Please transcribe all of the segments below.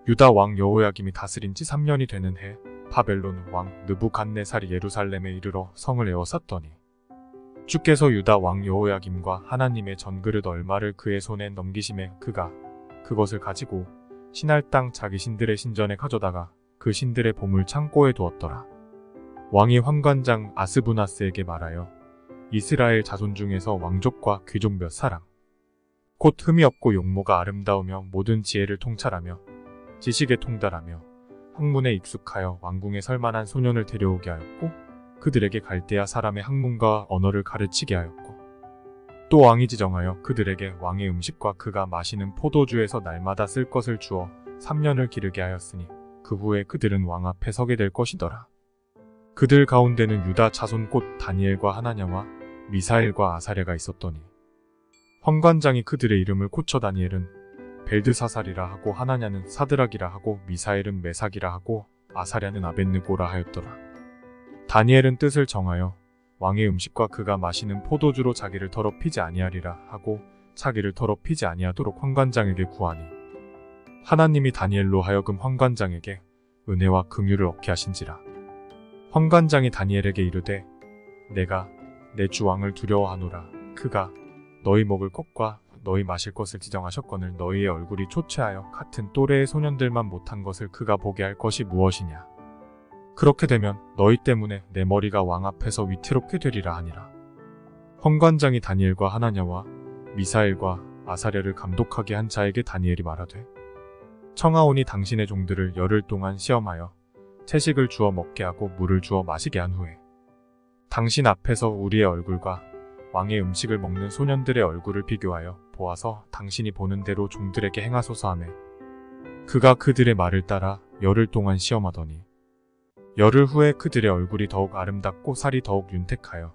유다 왕 여호야김이 다스린 지 3년이 되는 해 바벨론 왕 느부갓네살이 예루살렘에 이르러 성을 에워쌌더니 주께서 유다 왕 여호야김과 하나님의 전그릇 얼마를 그의 손에 넘기심에 그가 그것을 가지고 신할 땅 자기 신들의 신전에 가져다가 그 신들의 보물 창고에 두었더라. 왕이 환관장 아스부나스에게 말하여 이스라엘 자손 중에서 왕족과 귀족 몇 사람 곧 흠이 없고 용모가 아름다우며 모든 지혜를 통찰하며 지식에 통달하며 학문에 익숙하여 왕궁에 설만한 소년을 데려오게 하였고 그들에게 갈대아 사람의 학문과 언어를 가르치게 하였고 또 왕이 지정하여 그들에게 왕의 음식과 그가 마시는 포도주에서 날마다 쓸 것을 주어 3년을 기르게 하였으니 그 후에 그들은 왕 앞에 서게 될 것이더라. 그들 가운데는 유다 자손 곧 다니엘과 하나냐와 미사엘과 아사랴가 있었더니 환관장이 그들의 이름을 고쳐 다니엘은 벨드사살이라 하고 하나냐는 사드락이라 하고 미사엘은 메삭이라 하고 아사랴는 아벳느고라 하였더라. 다니엘은 뜻을 정하여 왕의 음식과 그가 마시는 포도주로 자기를 더럽히지 아니하리라 하고 자기를 더럽히지 아니하도록 환관장에게 구하니 하나님이 다니엘로 하여금 환관장에게 은혜와 긍휼을 얻게 하신지라. 환관장이 다니엘에게 이르되 내가 내 주 왕을 두려워하노라. 그가 너희 먹을 것과 너희 마실 것을 지정하셨거늘 너희의 얼굴이 초췌하여 같은 또래의 소년들만 못한 것을 그가 보게 할 것이 무엇이냐. 그렇게 되면 너희 때문에 내 머리가 왕 앞에서 위태롭게 되리라 하니라. 환관장이 다니엘과 하나냐와 미사엘과 아사랴를 감독하게 한 자에게 다니엘이 말하되 청하오니 당신의 종들을 열흘 동안 시험하여 채식을 주어 먹게 하고 물을 주어 마시게 한 후에 당신 앞에서 우리의 얼굴과 왕의 음식을 먹는 소년들의 얼굴을 비교하여 보아서 당신이 보는 대로 종들에게 행하소서 하매 그가 그들의 말을 따라 열흘 동안 시험하더니 열흘 후에 그들의 얼굴이 더욱 아름답고 살이 더욱 윤택하여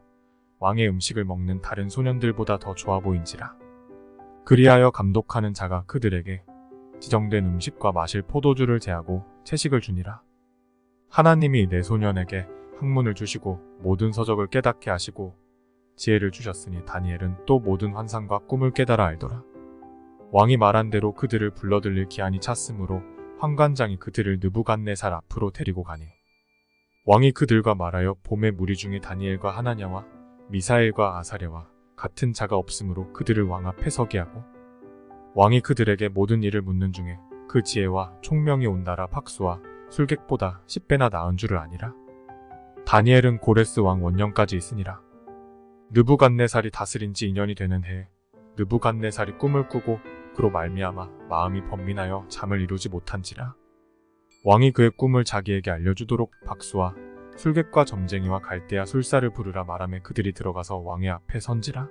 왕의 음식을 먹는 다른 소년들보다 더 좋아 보인지라. 그리하여 감독하는 자가 그들에게 지정된 음식과 마실 포도주를 제하고 채식을 주니라. 하나님이 내 소년에게 학문을 주시고 모든 서적을 깨닫게 하시고 지혜를 주셨으니 다니엘은 또 모든 환상과 꿈을 깨달아 알더라. 왕이 말한 대로 그들을 불러들일 기한이 찼으므로 환관장이 그들을 느부갓네살 앞으로 데리고 가니 왕이 그들과 말하여 봄의 무리 중에 다니엘과 하나냐와 미사엘과 아사랴와 같은 자가 없으므로 그들을 왕 앞에 서게 하고 왕이 그들에게 모든 일을 묻는 중에 그 지혜와 총명이 온 나라 박수와 술객보다 10배나 나은 줄을 아니라. 다니엘은 고레스 왕 원년까지 있으니라. 느부갓네살이 다스린 지 2년이 되는 해에 느부갓네살이 꿈을 꾸고 그로 말미암아 마음이 번민하여 잠을 이루지 못한지라. 왕이 그의 꿈을 자기에게 알려주도록 박수와 술객과 점쟁이와 갈대아 술사를 부르라 말하며 그들이 들어가서 왕의 앞에 선지라.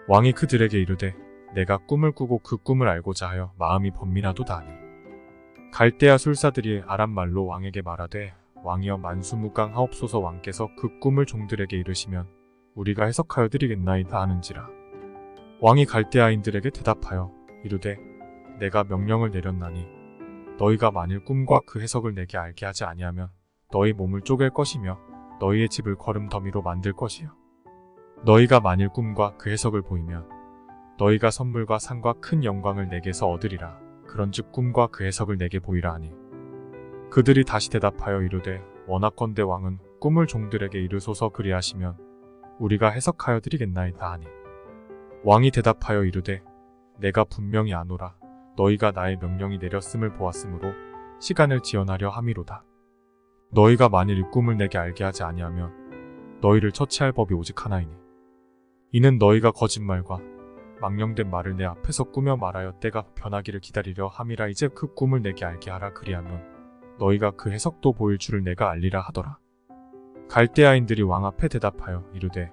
왕이 그들에게 이르되 내가 꿈을 꾸고 그 꿈을 알고자 하여 마음이 번민하도다 하니 갈대아 술사들이 아람말로 왕에게 말하되 왕이여 만수무강 하옵소서. 왕께서 그 꿈을 종들에게 이르시면 우리가 해석하여 드리겠나이다 하는지라. 왕이 갈대아인들에게 대답하여 이르되 내가 명령을 내렸나니 너희가 만일 꿈과 그 해석을 내게 알게 하지 아니하면 너희 몸을 쪼갤 것이며 너희의 집을 거름더미로 만들 것이요 너희가 만일 꿈과 그 해석을 보이면 너희가 선물과 상과 큰 영광을 내게서 얻으리라. 그런즉 꿈과 그 해석을 내게 보이라 하니 그들이 다시 대답하여 이르되 원하건대 왕은 꿈을 종들에게 이르소서. 그리하시면 우리가 해석하여 드리겠나이다 하니 왕이 대답하여 이르되 내가 분명히 아노라. 너희가 나의 명령이 내렸음을 보았으므로 시간을 지연하려 함이로다. 너희가 만일 이 꿈을 내게 알게 하지 아니하면 너희를 처치할 법이 오직 하나이니 이는 너희가 거짓말과 망령된 말을 내 앞에서 꾸며 말하여 때가 변하기를 기다리려 함이라. 이제 그 꿈을 내게 알게 하라. 그리하면 너희가 그 해석도 보일 줄을 내가 알리라 하더라. 갈대아인들이 왕 앞에 대답하여 이르되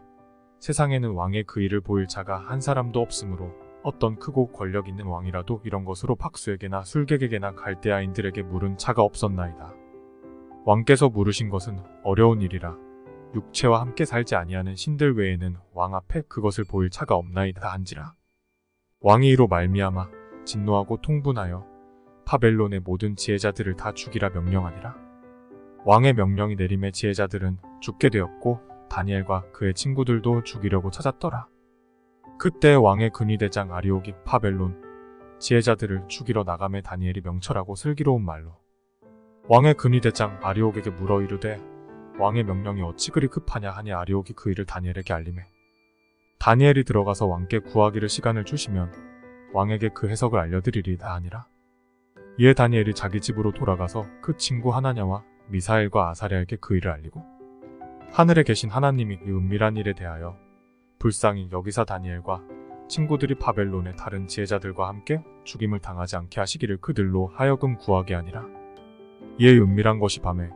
세상에는 왕의 그 일을 보일 자가 한 사람도 없으므로 어떤 크고 권력 있는 왕이라도 이런 것으로 박수에게나 술객에게나 갈대아인들에게 물은 자가 없었나이다. 왕께서 물으신 것은 어려운 일이라 육체와 함께 살지 아니하는 신들 외에는 왕 앞에 그것을 보일 자가 없나이다 한지라. 왕이 이로 말미암아 진노하고 통분하여 바벨론의 모든 지혜자들을 다 죽이라 명령하니라. 왕의 명령이 내림에 지혜자들은 죽게 되었고 다니엘과 그의 친구들도 죽이려고 찾았더라. 그때 왕의 근위대장 아리옥이 바벨론 지혜자들을 죽이러 나가매 다니엘이 명철하고 슬기로운 말로 왕의 근위대장 아리옥에게 물어 이르되 왕의 명령이 어찌 그리 급하냐 하니 아리옥이 그 일을 다니엘에게 알리매 다니엘이 들어가서 왕께 구하기를 시간을 주시면 왕에게 그 해석을 알려드리리다 하니라. 이에 다니엘이 자기 집으로 돌아가서 그 친구 하나냐와 미사엘과 아사랴에게 그 일을 알리고 하늘에 계신 하나님이 이 은밀한 일에 대하여 불쌍히 여기사 다니엘과 친구들이 바벨론의 다른 지혜자들과 함께 죽임을 당하지 않게 하시기를 그들로 하여금 구하게 하니라. 이에 은밀한 것이 밤에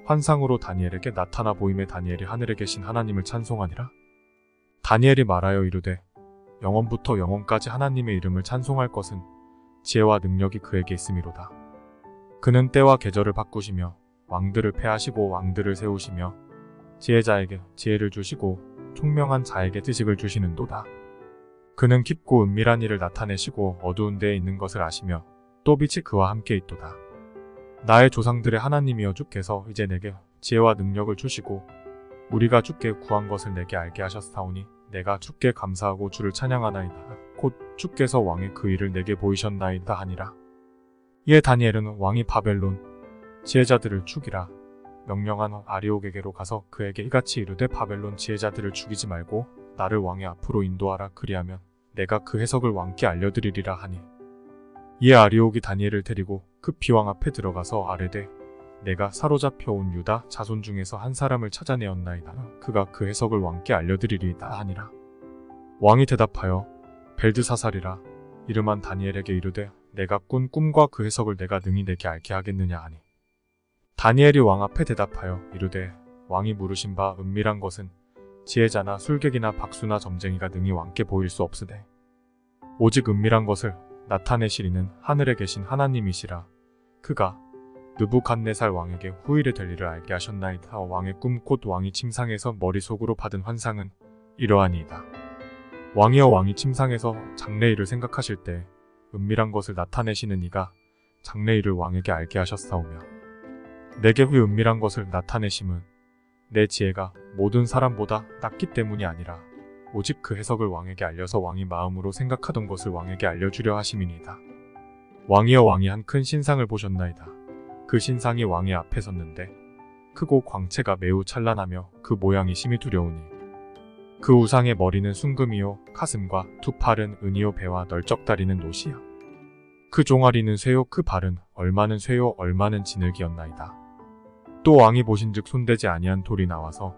환상으로 다니엘에게 나타나 보임에 다니엘이 하늘에 계신 하나님을 찬송하니라. 다니엘이 말하여 이르되 영원부터 영원까지 하나님의 이름을 찬송할 것은 지혜와 능력이 그에게 있음이로다. 그는 때와 계절을 바꾸시며 왕들을 패하시고 왕들을 세우시며 지혜자에게 지혜를 주시고 총명한 자에게 지식을 주시는도다. 그는 깊고 은밀한 일을 나타내시고 어두운 데에 있는 것을 아시며 또 빛이 그와 함께 있도다. 나의 조상들의 하나님이여 주께서 이제 내게 지혜와 능력을 주시고 우리가 주께 구한 것을 내게 알게 하셨사오니 내가 주께 감사하고 주를 찬양하나이다. 곧 주께서 왕의 그 일을 내게 보이셨나이다 하니라. 이에 다니엘은 왕이 바벨론 지혜자들을 죽이라 명령한 아리옥에게로 가서 그에게 이같이 이르되 바벨론 지혜자들을 죽이지 말고 나를 왕의 앞으로 인도하라. 그리하면 내가 그 해석을 왕께 알려드리리라 하니 이에 아리옥이 다니엘을 데리고 급히 왕 앞에 들어가서 아뢰되 내가 사로잡혀 온 유다 자손 중에서 한 사람을 찾아내었나이다. 그가 그 해석을 왕께 알려드리리이다 하니라. 왕이 대답하여 벨드사살이라 이름한 다니엘에게 이르되 내가 꾼 꿈과 그 해석을 내가 능히 내게 알게 하겠느냐 하니 다니엘이 왕 앞에 대답하여 이르되 왕이 물으신 바 은밀한 것은 지혜자나 술객이나 박수나 점쟁이가 능히 왕께 보일 수 없으되 오직 은밀한 것을 나타내시리는 하늘에 계신 하나님이시라. 그가 느부갓네살 왕에게 후일에 될 일을 알게 하셨나이다. 왕의 꿈 곧 왕이 침상에서 머릿속으로 받은 환상은 이러하니이다. 왕이여 왕이 침상에서 장래일을 생각하실 때 은밀한 것을 나타내시는 이가 장래일을 왕에게 알게 하셨사오며 내게 후 은밀한 것을 나타내심은 내 지혜가 모든 사람보다 낮기 때문이 아니라 오직 그 해석을 왕에게 알려서 왕이 마음으로 생각하던 것을 왕에게 알려주려 하심이니이다. 왕이여 왕이 한 큰 신상을 보셨나이다. 그 신상이 왕의 앞에 섰는데 크고 광채가 매우 찬란하며 그 모양이 심히 두려우니 그 우상의 머리는 순금이요 가슴과 두 팔은 은이요 배와 널쩍다리는 노시요 그 종아리는 쇠요 그 발은 얼마는 쇠요 얼마는 진흙이었나이다. 또 왕이 보신즉 손대지 아니한 돌이 나와서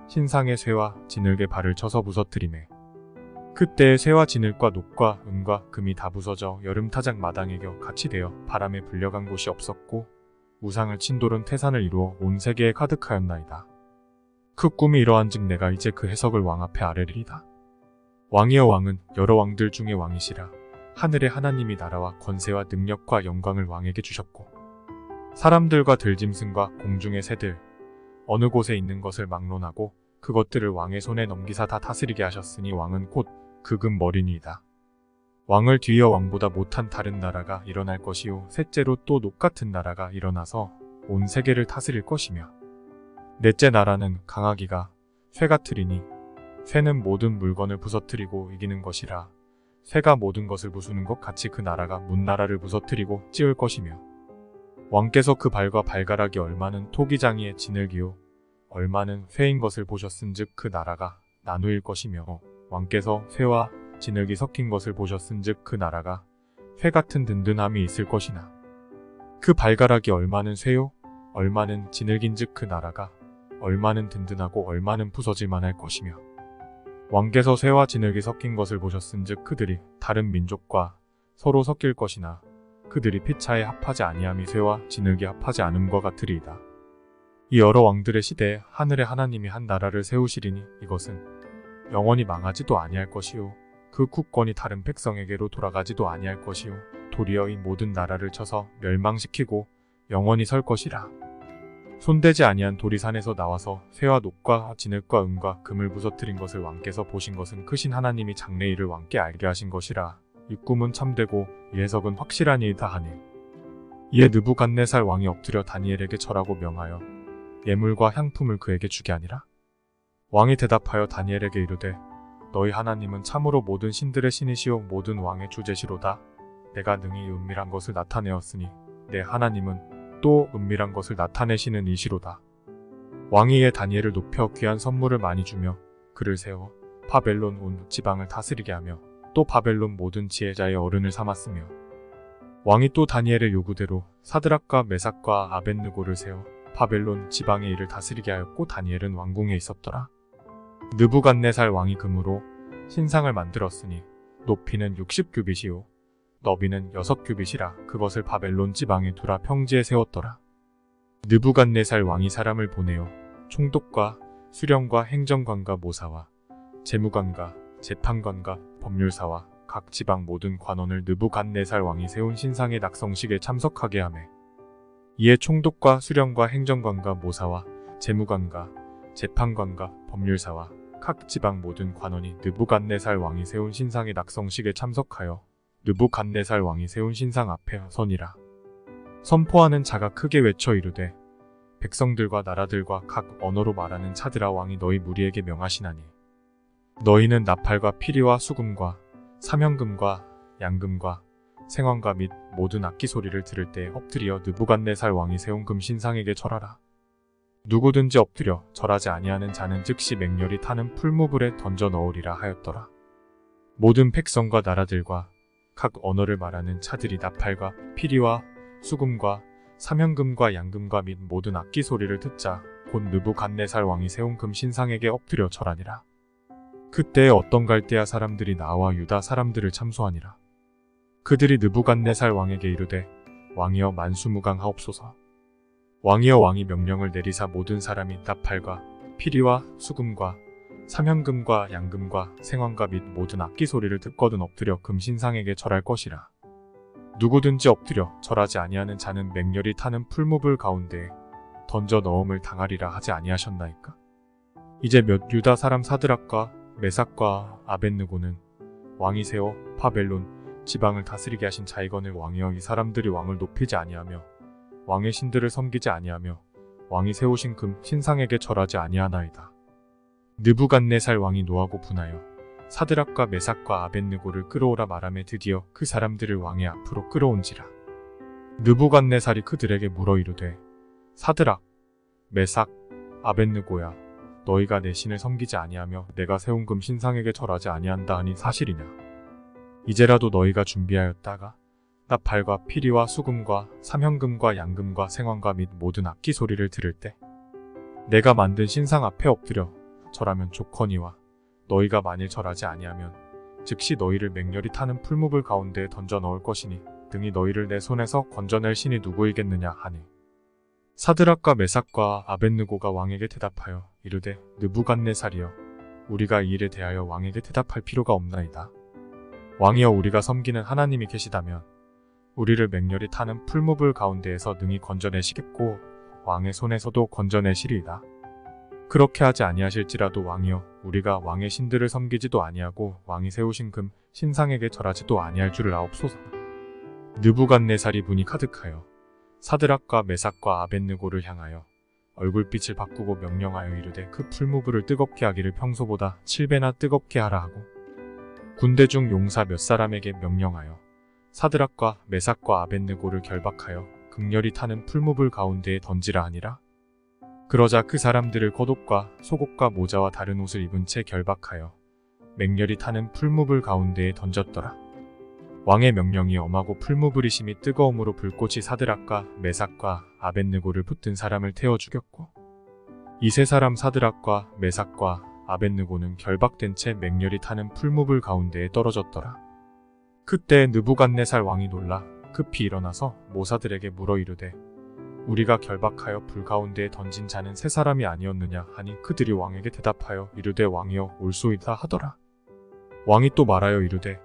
신상의 쇠와 진흙의 발을 쳐서 부서뜨리매 그때의 쇠와 진흙과 녹과 은과 금이 다 부서져 여름타작 마당에 겨 같이 되어 바람에 불려간 곳이 없었고 우상을 친 돌은 태산을 이루어 온 세계에 가득하였나이다. 그 꿈이 이러한즉 내가 이제 그 해석을 왕 앞에 아뢰리이다. 왕이여 왕은 여러 왕들 중에 왕이시라. 하늘의 하나님이 나라와 권세와 능력과 영광을 왕에게 주셨고 사람들과 들짐승과 공중의 새들 어느 곳에 있는 것을 막론하고 그것들을 왕의 손에 넘기사 다 다스리게 하셨으니 왕은 곧 그 금머리니이다. 왕을 뒤이어 왕보다 못한 다른 나라가 일어날 것이요 셋째로 또 녹같은 나라가 일어나서 온 세계를 다스릴 것이며 넷째 나라는 강하기가 쇠 같으리니 쇠는 모든 물건을 부서뜨리고 이기는 것이라 쇠가 모든 것을 부수는 것 같이 그 나라가 문나라를 부서뜨리고 찌을 것이며 왕께서 그 발과 발가락이 얼마는 토기장이의 진흙이요 얼마는 쇠인 것을 보셨은즉 그 나라가 나누일 것이며 왕께서 쇠와 진흙이 섞인 것을 보셨은즉 그 나라가 쇠 같은 든든함이 있을 것이나 그 발가락이 얼마는 쇠요 얼마는 진흙인즉 그 나라가 얼마는 든든하고 얼마는 부서질만 할 것이며 왕께서 쇠와 진흙이 섞인 것을 보셨은즉 그들이 다른 민족과 서로 섞일 것이나 그들이 피차에 합하지 아니함이 쇠와 진흙이 합하지 않음과 같으리이다. 이 여러 왕들의 시대에 하늘의 하나님이 한 나라를 세우시리니 이것은 영원히 망하지도 아니할 것이요 그 국권이 다른 백성에게로 돌아가지도 아니할 것이요 도리어 이 모든 나라를 쳐서 멸망시키고 영원히 설 것이라. 손대지 아니한 돌이 산에서 나와서 쇠와 녹과 진흙과 은과 금을 부서뜨린 것을 왕께서 보신 것은 크신 하나님이 장래일을 왕께 알게 하신 것이라. 이 꿈은 참되고 이 해석은 확실하니이다 하니 이에 느부갓네살 왕이 엎드려 다니엘에게 절하고 명하여 예물과 향품을 그에게 주게 하니라. 왕이 대답하여 다니엘에게 이르되 너희 하나님은 참으로 모든 신들의 신이시오 모든 왕의 주제시로다. 내가 능히 은밀한 것을 나타내었으니 내 하나님은 또 은밀한 것을 나타내시는 이시로다. 왕이 이에 다니엘을 높여 귀한 선물을 많이 주며 그를 세워 바벨론 온 지방을 다스리게 하며 또 바벨론 모든 지혜자의 어른을 삼았으며 왕이 또 다니엘의 요구대로 사드락과 메삭과 아벳느고를 세워 바벨론 지방의 일을 다스리게 하였고 다니엘은 왕궁에 있었더라. 느부갓네살 왕이 금으로 신상을 만들었으니 높이는 60규빗이요 너비는 6규빗이라 그것을 바벨론 지방에 두라 평지에 세웠더라. 느부갓네살 왕이 사람을 보내어 총독과 수령과 행정관과 모사와 재무관과 재판관과 법률사와 각 지방 모든 관원을 느부갓네살 왕이 세운 신상의 낙성식에 참석하게 하매 이에 총독과 수령과 행정관과 모사와 재무관과 재판관과 법률사와 각 지방 모든 관원이 느부갓네살 왕이 세운 신상의 낙성식에 참석하여 느부갓네살 왕이 세운 신상 앞에 서니라. 선포하는 자가 크게 외쳐 이르되 백성들과 나라들과 각 언어로 말하는 차들아 왕이 너희 무리에게 명하시나니 너희는 나팔과 피리와 수금과 사명금과 양금과 생황과 및 모든 악기 소리를 들을 때 엎드려 느부갓네살 왕이 세운 금 신상에게 절하라. 누구든지 엎드려 절하지 아니하는 자는 즉시 맹렬히 타는 풀무불에 던져 넣으리라 하였더라. 모든 백성과 나라들과 각 언어를 말하는 차들이 나팔과 피리와 수금과 사명금과 양금과 및 모든 악기 소리를 듣자 곧 느부갓네살 왕이 세운 금 신상에게 엎드려 절하니라. 그때에 어떤 갈대아 사람들이 나와 유다 사람들을 참소하니라. 그들이 느부갓네살 왕에게 이르되 왕이여 만수무강하옵소서. 왕이여 왕이 명령을 내리사 모든 사람이 나팔과 피리와 수금과 사명금과 양금과 생황과 및 모든 악기 소리를 듣거든 엎드려 금 신상에게 절할 것이라. 누구든지 엎드려 절하지 아니하는 자는 맹렬히 타는 풀무불 가운데에 던져 넣음을 당하리라 하지 아니하셨나이까. 이제 몇 유다 사람 사드락과 메삭과 아벳느고는 왕이 세워 바벨론 지방을 다스리게 하신 자이거늘 왕이여 이 사람들이 왕을 높이지 아니하며 왕의 신들을 섬기지 아니하며 왕이 세우신 금 신상에게 절하지 아니하나이다. 느부갓네살 왕이 노하고 분하여 사드락과 메삭과 아벳느고를 끌어오라 말하며 드디어 그 사람들을 왕의 앞으로 끌어온지라. 느부갓네살이 그들에게 물어 이르되 사드락, 메삭, 아벳느고야 너희가 내 신을 섬기지 아니하며 내가 세운 금 신상에게 절하지 아니한다 하니 사실이냐. 이제라도 너희가 준비하였다가 나팔과 피리와 수금과 사명금과 양금과 생황과 및 모든 악기 소리를 들을 때 내가 만든 신상 앞에 엎드려 절하면 좋거니와 너희가 만일 절하지 아니하면 즉시 너희를 맹렬히 타는 풀무불 가운데에 던져 넣을 것이니 등이 너희를 내 손에서 건져낼 신이 누구이겠느냐 하니 사드락과 메삭과 아벳느고가 왕에게 대답하여 이르되 느부갓네살이여 우리가 이 일에 대하여 왕에게 대답할 필요가 없나이다. 왕이여 우리가 섬기는 하나님이 계시다면 우리를 맹렬히 타는 풀무불 가운데에서 능히 건져내시겠고 왕의 손에서도 건져내시리이다. 그렇게 하지 아니하실지라도 왕이여 우리가 왕의 신들을 섬기지도 아니하고 왕이 세우신 금 신상에게 절하지도 아니할 줄을 아옵소서. 느부갓네살이 분이 가득하여 사드락과 메삭과 아벳느고를 향하여 얼굴빛을 바꾸고 명령하여 이르되 그 풀무불을 뜨겁게 하기를 평소보다 7배나 뜨겁게 하라 하고 군대 중 용사 몇 사람에게 명령하여 사드락과 메삭과 아벳느고를 결박하여 극렬히 타는 풀무불 가운데에 던지라 하니라. 그러자 그 사람들을 겉옷과 속옷과 모자와 다른 옷을 입은 채 결박하여 맹렬히 타는 풀무불 가운데에 던졌더라. 왕의 명령이 엄하고 풀무불이 심히 뜨거움으로 불꽃이 사드락과 메삭과 아벳느고를 붙든 사람을 태워 죽였고 이 세 사람 사드락과 메삭과 아벳느고는 결박된 채 맹렬히 타는 풀무불 가운데에 떨어졌더라. 그때 느부갓네살 왕이 놀라 급히 일어나서 모사들에게 물어 이르되 우리가 결박하여 불 가운데에 던진 자는 세 사람이 아니었느냐 하니 그들이 왕에게 대답하여 이르되 왕이여 올소이다 하더라. 왕이 또 말하여 이르되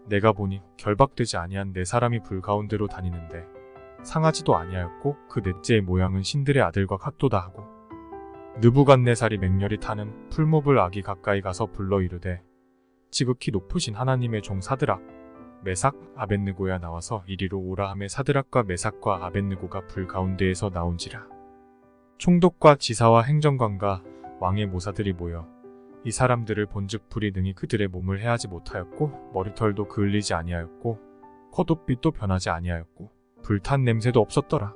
내가 보니 결박되지 아니한 네 사람이 불 가운데로 다니는데 상하지도 아니하였고 그 넷째의 모양은 신들의 아들과 같도다 하고 느부갓네살이 맹렬히 타는 풀무불 아기 가까이 가서 불러 이르되 지극히 높으신 하나님의 종 사드락 메삭 아벳느고야 나와서 이리로 오라 하매 사드락과 메삭과 아벳느고가 불 가운데에서 나온지라. 총독과 지사와 행정관과 왕의 모사들이 모여 이 사람들을 본즉 불이 능히 그들의 몸을 해하지 못하였고 머리털도 그을리지 아니하였고 겉옷빛도 변하지 아니하였고 불탄 냄새도 없었더라.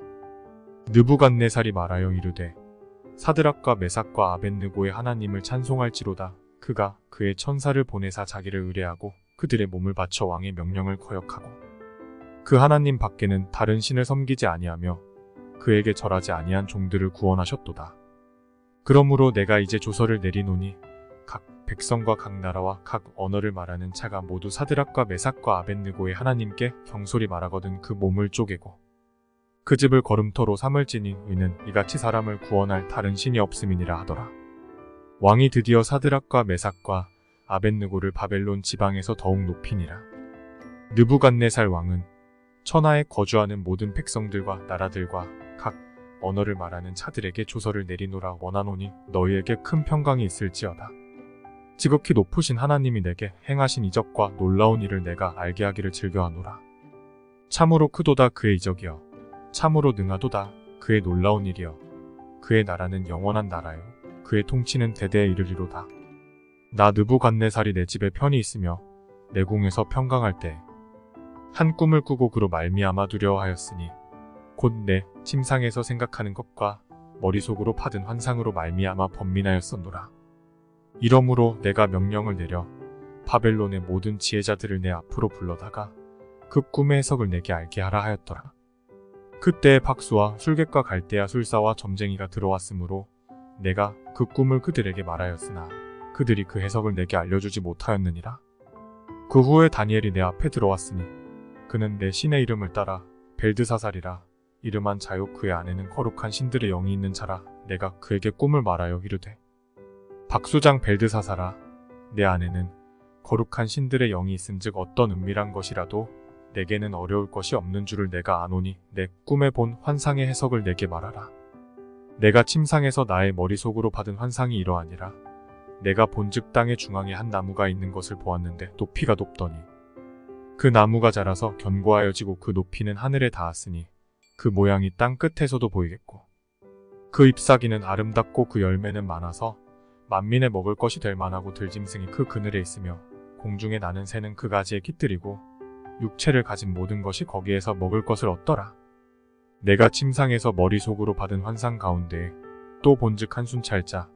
느부갓네살이 말하여 이르되 사드락과 메삭과 아벳느고의 하나님을 찬송할지로다. 그가 그의 천사를 보내사 자기를 의뢰하고 그들의 몸을 바쳐 왕의 명령을 거역하고 그 하나님 밖에는 다른 신을 섬기지 아니하며 그에게 절하지 아니한 종들을 구원하셨도다. 그러므로 내가 이제 조서를 내리노니 각 백성과 각 나라와 각 언어를 말하는 자가 모두 사드락과 메삭과 아벳느고의 하나님께 경솔히 말하거든 그 몸을 쪼개고 그 집을 걸음터로 삼을지니 이는 이같이 사람을 구원할 다른 신이 없음이니라 하더라. 왕이 드디어 사드락과 메삭과 아벳느고를 바벨론 지방에서 더욱 높이니라. 느부갓네살 왕은 천하에 거주하는 모든 백성들과 나라들과 각 언어를 말하는 자들에게 조서를 내리노라 원하노니 너희에게 큰 평강이 있을지어다. 지극히 높으신 하나님이 내게 행하신 이적과 놀라운 일을 내가 알게 하기를 즐겨하노라. 참으로 크도다 그의 이적이여 참으로 능하도다 그의 놀라운 일이여 그의 나라는 영원한 나라요 그의 통치는 대대에 이르리로다. 나 느부갓네살이 내 집에 편히 있으며 내 궁에서 평강할 때 한 꿈을 꾸고 그로 말미암아 두려워하였으니 곧 내 침상에서 생각하는 것과 머릿속으로 파든 환상으로 말미암아 번민하였었노라. 이러므로 내가 명령을 내려 바벨론의 모든 지혜자들을 내 앞으로 불러다가 그 꿈의 해석을 내게 알게 하라 하였더라. 그때에 박수와 술객과 갈대아 술사와 점쟁이가 들어왔으므로 내가 그 꿈을 그들에게 말하였으나 그들이 그 해석을 내게 알려주지 못하였느니라. 그 후에 다니엘이 내 앞에 들어왔으니 그는 내 신의 이름을 따라 벨드사살이라 이름한 자요 그의 안에는 거룩한 신들의 영이 있는 자라. 내가 그에게 꿈을 말하여 이르되 박수장 벨드사살아 내 안에는 거룩한 신들의 영이 있은즉 어떤 은밀한 것이라도 내게는 어려울 것이 없는 줄을 내가 아노니 내 꿈에 본 환상의 해석을 내게 말하라. 내가 침상에서 나의 머릿속으로 받은 환상이 이러하니라. 내가 본즉 땅의 중앙에 한 나무가 있는 것을 보았는데 높이가 높더니 그 나무가 자라서 견고하여지고 그 높이는 하늘에 닿았으니 그 모양이 땅 끝에서도 보이겠고 그 잎사귀는 아름답고 그 열매는 많아서 만민의 먹을 것이 될 만하고 들짐승이 그 그늘에 있으며 공중에 나는 새는 그 가지에 깃들이고 육체를 가진 모든 것이 거기에서 먹을 것을 얻더라. 내가 침상에서 머릿속으로 받은 환상 가운데에 또 본즉 한 순찰자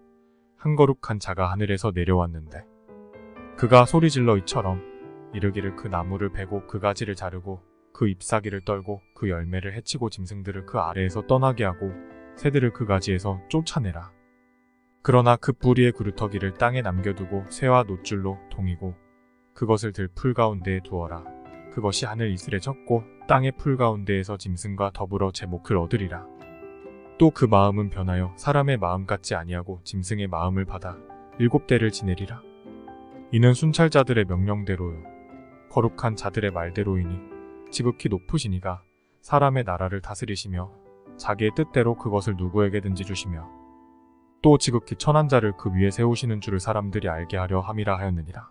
한 거룩한 자가 하늘에서 내려왔는데 그가 소리질러 이처럼 이르기를 그 나무를 베고 그 가지를 자르고 그 잎사귀를 떨고 그 열매를 해치고 짐승들을 그 아래에서 떠나게 하고 새들을 그 가지에서 쫓아내라. 그러나 그 뿌리의 그루터기를 땅에 남겨두고 새와 노줄로 동이고 그것을 들 풀 가운데에 두어라. 그것이 하늘 이슬에 젖고 땅의 풀 가운데에서 짐승과 더불어 제목을 얻으리라. 또 그 마음은 변하여 사람의 마음 같지 아니하고 짐승의 마음을 받아 7대를 지내리라. 이는 순찰자들의 명령대로요 거룩한 자들의 말대로이니 지극히 높으시니가 사람의 나라를 다스리시며 자기의 뜻대로 그것을 누구에게든지 주시며 또 지극히 천한 자를 그 위에 세우시는 줄을 사람들이 알게 하려 함이라 하였느니라.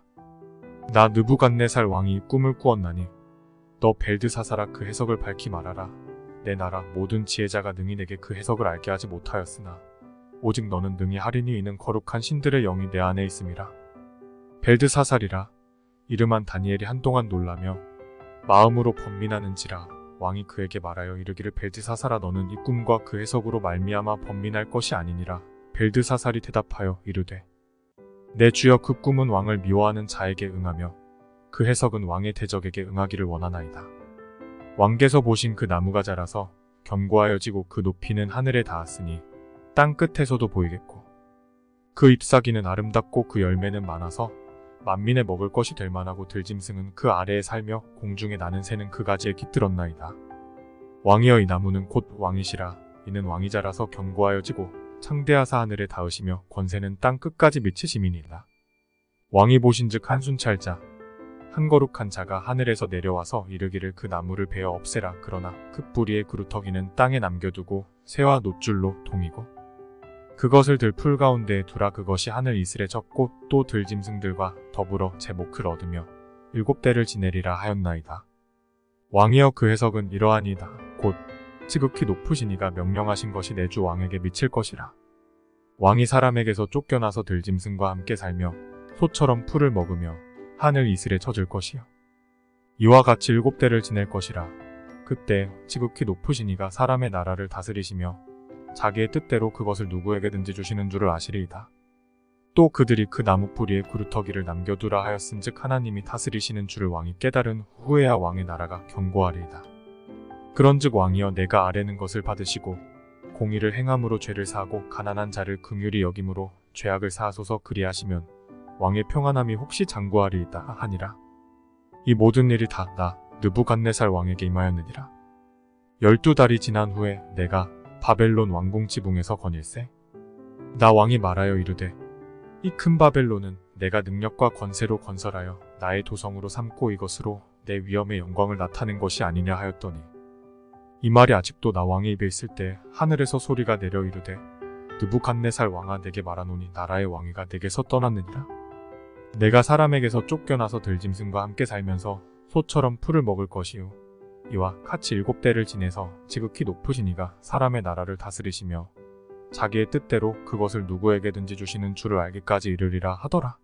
나 느부갓네살 왕이 꿈을 꾸었나니 너 벨드사살아 그 해석을 밝히 말하라. 내 나라 모든 지혜자가 능히 내게 그 해석을 알게 하지 못하였으나 오직 너는 능히 하리니 이는 거룩한 신들의 영이 내 안에 있음이라. 벨드사살이라 이름한 다니엘이 한동안 놀라며 마음으로 번민하는지라 왕이 그에게 말하여 이르기를 벨드사살아 너는 이 꿈과 그 해석으로 말미암아 번민할 것이 아니니라. 벨드사살이 대답하여 이르되 내 주여 그 꿈은 왕을 미워하는 자에게 응하며 그 해석은 왕의 대적에게 응하기를 원하나이다. 왕께서 보신 그 나무가 자라서 견고하여지고 그 높이는 하늘에 닿았으니 땅 끝에서도 보이겠고 그 잎사귀는 아름답고 그 열매는 많아서 만민의 먹을 것이 될 만하고 들짐승은 그 아래에 살며 공중에 나는 새는 그 가지에 깃들었나이다. 왕이여 이 나무는 곧 왕이시라. 이는 왕이 자라서 견고하여지고 창대하사 하늘에 닿으시며 권세는 땅 끝까지 미치심이니라. 왕이 보신즉 한 순찰자 한 거룩한 자가 하늘에서 내려와서 이르기를 그 나무를 베어 없애라. 그러나 그 뿌리의 그루터기는 땅에 남겨두고 새와 노줄로 동이고 그것을 들 풀 가운데에 두라. 그것이 하늘 이슬에 젖고 또 들짐승들과 더불어 제목을 얻으며 7대를 지내리라 하였나이다. 왕이여 그 해석은 이러하니이다. 곧 지극히 높으시니가 명령하신 것이 내 주 왕에게 미칠 것이라. 왕이 사람에게서 쫓겨나서 들짐승과 함께 살며 소처럼 풀을 먹으며 하늘 이슬에 젖을 것이요 이와 같이 7대를 지낼 것이라. 그때 지극히 높으신 이가 사람의 나라를 다스리시며 자기의 뜻대로 그것을 누구에게든지 주시는 줄을 아시리이다. 또 그들이 그 나무 뿌리에 구루터기를 남겨두라 하였은즉 하나님이 다스리시는 줄을 왕이 깨달은 후에야 왕의 나라가 견고하리이다. 그런즉 왕이여 내가 아뢰는 것을 받으시고 공의를 행함으로 죄를 사하고 가난한 자를 긍휼히 여김으로 죄악을 사하소서. 그리하시면 왕의 평안함이 혹시 장구하리이다 하니라. 이 모든 일이 다 나 느부갓네살 왕에게 임하였느니라. 12달이 지난 후에 내가 바벨론 왕궁 지붕에서 거닐세. 나 왕이 말하여 이르되 이 큰 바벨론은 내가 능력과 권세로 건설하여 나의 도성으로 삼고 이것으로 내 위엄의 영광을 나타낸 것이 아니냐 하였더니 이 말이 아직도 나 왕의 입에 있을 때 하늘에서 소리가 내려 이르되 느부갓네살 왕아 내게 말하노니 나라의 왕위가 내게서 떠났느니라. 내가 사람에게서 쫓겨나서 들짐승과 함께 살면서 소처럼 풀을 먹을 것이요 이와 같이 7대를 지내서 지극히 높으신 이가 사람의 나라를 다스리시며 자기의 뜻대로 그것을 누구에게든지 주시는 줄을 알기까지 이르리라 하더라.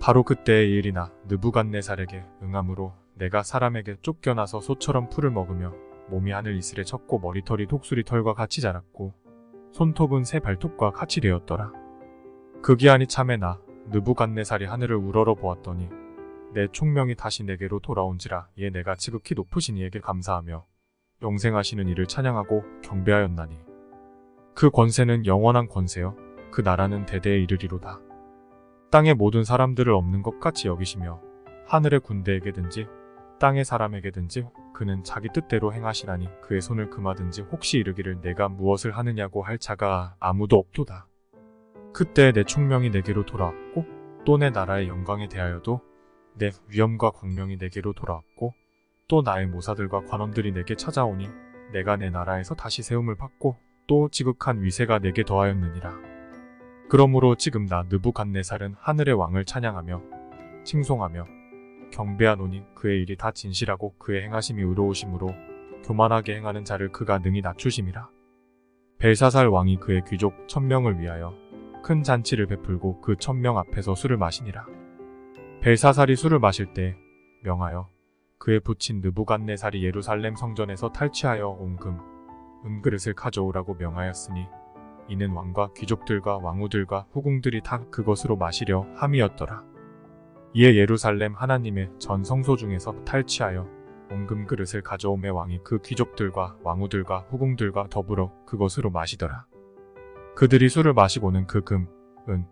바로 그때의 일이나 느부갓네살에게 응함으로 내가 사람에게 쫓겨나서 소처럼 풀을 먹으며 몸이 하늘 이슬에 쳤고 머리털이 독수리 털과 같이 자랐고 손톱은 새 발톱과 같이 되었더라. 그 기한이 참에 나 느부갓네살이 하늘을 우러러 보았더니 내 총명이 다시 내게로 돌아온지라. 이에 내가 지극히 높으신 이에게 감사하며 영생하시는 이를 찬양하고 경배하였나니 그 권세는 영원한 권세요 그 나라는 대대에 이르리로다. 땅의 모든 사람들을 없는 것 같이 여기시며 하늘의 군대에게든지 땅의 사람에게든지 그는 자기 뜻대로 행하시나니 그의 손을 금하든지 혹시 이르기를 내가 무엇을 하느냐고 할 자가 아무도 없도다. 그때 내 총명이 내게로 돌아왔고 또 내 나라의 영광에 대하여도 내 위엄과 광명이 내게로 돌아왔고 또 나의 모사들과 관원들이 내게 찾아오니 내가 내 나라에서 다시 세움을 받고 또 지극한 위세가 내게 더하였느니라. 그러므로 지금 나 느부갓네살은 하늘의 왕을 찬양하며 칭송하며 경배하노니 그의 일이 다 진실하고 그의 행하심이 의로우심으로 교만하게 행하는 자를 그가 능히 낮추심이라. 벨사살 왕이 그의 귀족 1000명을 위하여 큰 잔치를 베풀고 그 1000명 앞에서 술을 마시니라. 벨사살이 술을 마실 때 명하여 그의 부친 느부갓네살이 예루살렘 성전에서 탈취하여 온 은그릇을 가져오라고 명하였으니 이는 왕과 귀족들과 왕후들과 후궁들이 다 그것으로 마시려 함이었더라. 이에 예루살렘 하나님의 전 성소 중에서 탈취하여 온 금그릇을 가져오매 왕이 그 귀족들과 왕후들과 후궁들과 더불어 그것으로 마시더라. 그들이 술을 마시고는 그 금, 은,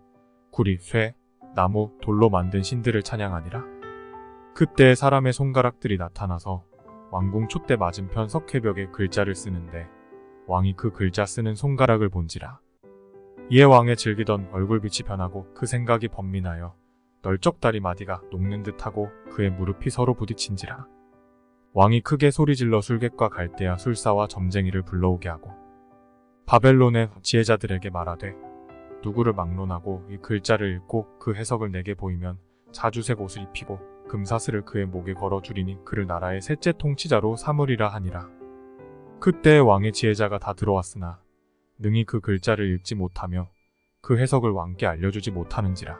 구리, 쇠, 나무, 돌로 만든 신들을 찬양하니라. 그때 사람의 손가락들이 나타나서 왕궁 촛대 맞은편 석회벽에 글자를 쓰는데 왕이 그 글자 쓰는 손가락을 본지라. 이에 왕의 즐기던 얼굴빛이 변하고 그 생각이 번민하여 널쩍다리 마디가 녹는 듯하고 그의 무릎이 서로 부딪힌지라. 왕이 크게 소리질러 술객과 갈대아 술사와 점쟁이를 불러오게 하고 바벨론의 지혜자들에게 말하되 누구를 막론하고 이 글자를 읽고 그 해석을 내게 보이면 자주색 옷을 입히고 금사슬을 그의 목에 걸어주리니 그를 나라의 셋째 통치자로 삼으리라 하니라. 그때 왕의 지혜자가 다 들어왔으나 능히 그 글자를 읽지 못하며 그 해석을 왕께 알려주지 못하는지라.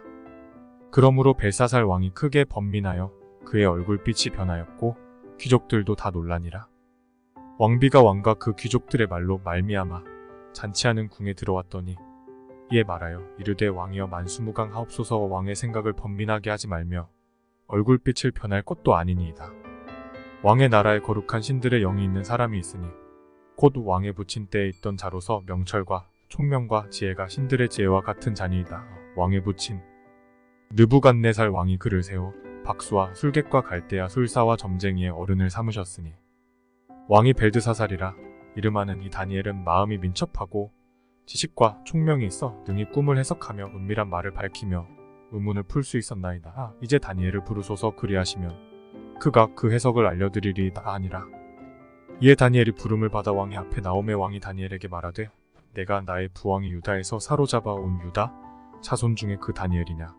그러므로 벨사살 왕이 크게 번민하여 그의 얼굴빛이 변하였고 귀족들도 다 놀라니라. 왕비가 왕과 그 귀족들의 말로 말미암아 잔치하는 궁에 들어왔더니 이에 말하여 이르되 왕이여 만수무강하옵소서. 왕의 생각을 번민하게 하지 말며 얼굴빛을 변할 것도 아니니이다. 왕의 나라에 거룩한 신들의 영이 있는 사람이 있으니 곧 왕의 부친 때에 있던 자로서 명철과 총명과 지혜가 신들의 지혜와 같은 자니이다. 왕의 부친 느부갓네살 왕이 그를 세워 박수와 술객과 갈대아 술사와 점쟁이의 어른을 삼으셨으니 왕이 벨드사살이라 이름하는 이 다니엘은 마음이 민첩하고 지식과 총명이 있어 능히 꿈을 해석하며 은밀한 말을 밝히며 의문을 풀 수 있었나이다. 이제 다니엘을 부르소서. 그리하시면 그가 그 해석을 알려드리리이다 하니라. 이에 다니엘이 부름을 받아 왕의 앞에 나오매 왕이 다니엘에게 말하되 내가 나의 부왕이 유다에서 사로잡아 온 유다 자손 중에 그 다니엘이냐.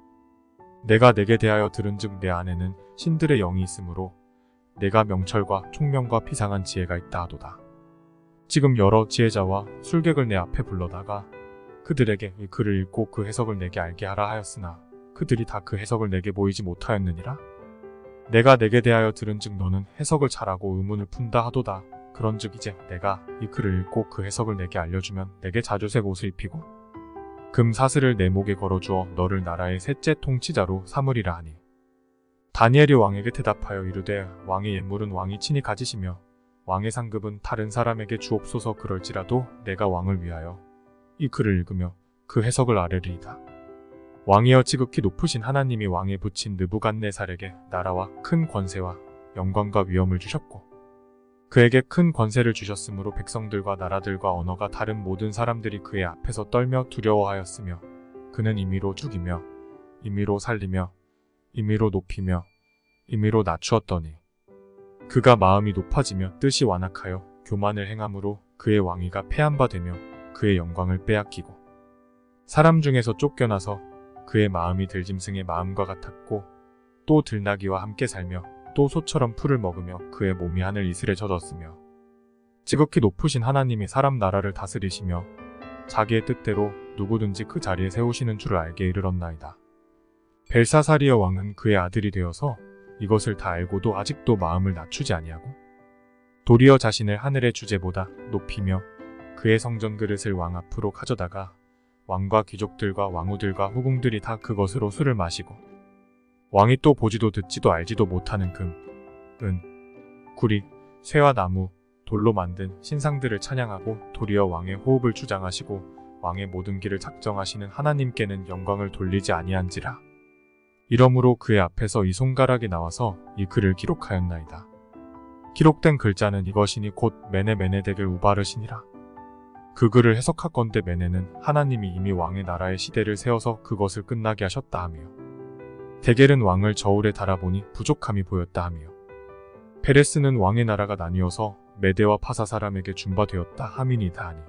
내가 내게 대하여 들은즉 내 안에는 신들의 영이 있으므로 내가 명철과 총명과 비상한 지혜가 있다 하도다. 지금 여러 지혜자와 술객을 내 앞에 불러다가 그들에게 이 글을 읽고 그 해석을 내게 알게 하라 하였으나 그들이 다 그 해석을 내게 보이지 못하였느니라. 내가 내게 대하여 들은즉 너는 해석을 잘하고 의문을 푼다 하도다. 그런즉 이제 내가 이 글을 읽고 그 해석을 내게 알려주면 내게 자주색 옷을 입히고 금 사슬을 내 목에 걸어주어 너를 나라의 셋째 통치자로 삼으리라 하니 다니엘이 왕에게 대답하여 이르되 왕의 예물은 왕이 친히 가지시며 왕의 상급은 다른 사람에게 주옵소서. 그럴지라도 내가 왕을 위하여 이 글을 읽으며 그 해석을 아뢰리이다. 왕이여 지극히 높으신 하나님이 왕에 붙인 느부갓네살에게 나라와 큰 권세와 영광과 위엄을 주셨고 그에게 큰 권세를 주셨으므로 백성들과 나라들과 언어가 다른 모든 사람들이 그의 앞에서 떨며 두려워하였으며 그는 임의로 죽이며 임의로 살리며 임의로 높이며 임의로 낮추었더니 그가 마음이 높아지며 뜻이 완악하여 교만을 행함으로 그의 왕위가 패한 바 되며 그의 영광을 빼앗기고 사람 중에서 쫓겨나서 그의 마음이 들짐승의 마음과 같았고 또 들나귀와 함께 살며 또 소처럼 풀을 먹으며 그의 몸이 하늘 이슬에 젖었으며 지극히 높으신 하나님이 사람 나라를 다스리시며 자기의 뜻대로 누구든지 그 자리에 세우시는 줄을 알게 이르렀나이다. 벨사사리여 왕은 그의 아들이 되어서 이것을 다 알고도 아직도 마음을 낮추지 아니하고 도리어 자신을 하늘의 주제보다 높이며 그의 성전 그릇을 왕 앞으로 가져다가 왕과 귀족들과 왕후들과 후궁들이 다 그것으로 술을 마시고 왕이 또 보지도 듣지도 알지도 못하는 금, 은, 구리, 쇠와 나무, 돌로 만든 신상들을 찬양하고 도리어 왕의 호흡을 주장하시고 왕의 모든 길을 작정하시는 하나님께는 영광을 돌리지 아니한지라. 이러므로 그의 앞에서 이 손가락이 나와서 이 글을 기록하였나이다. 기록된 글자는 이것이니 곧 메네데겔 우바르시니라. 그 글을 해석하건대 메네는 하나님이 이미 왕의 나라의 시대를 세워서 그것을 끝나게 하셨다 하며 데겔은 왕을 저울에 달아보니 부족함이 보였다 하며 페레스는 왕의 나라가 나뉘어서 메대와 파사 사람에게 준바되었다 함이니이다 하니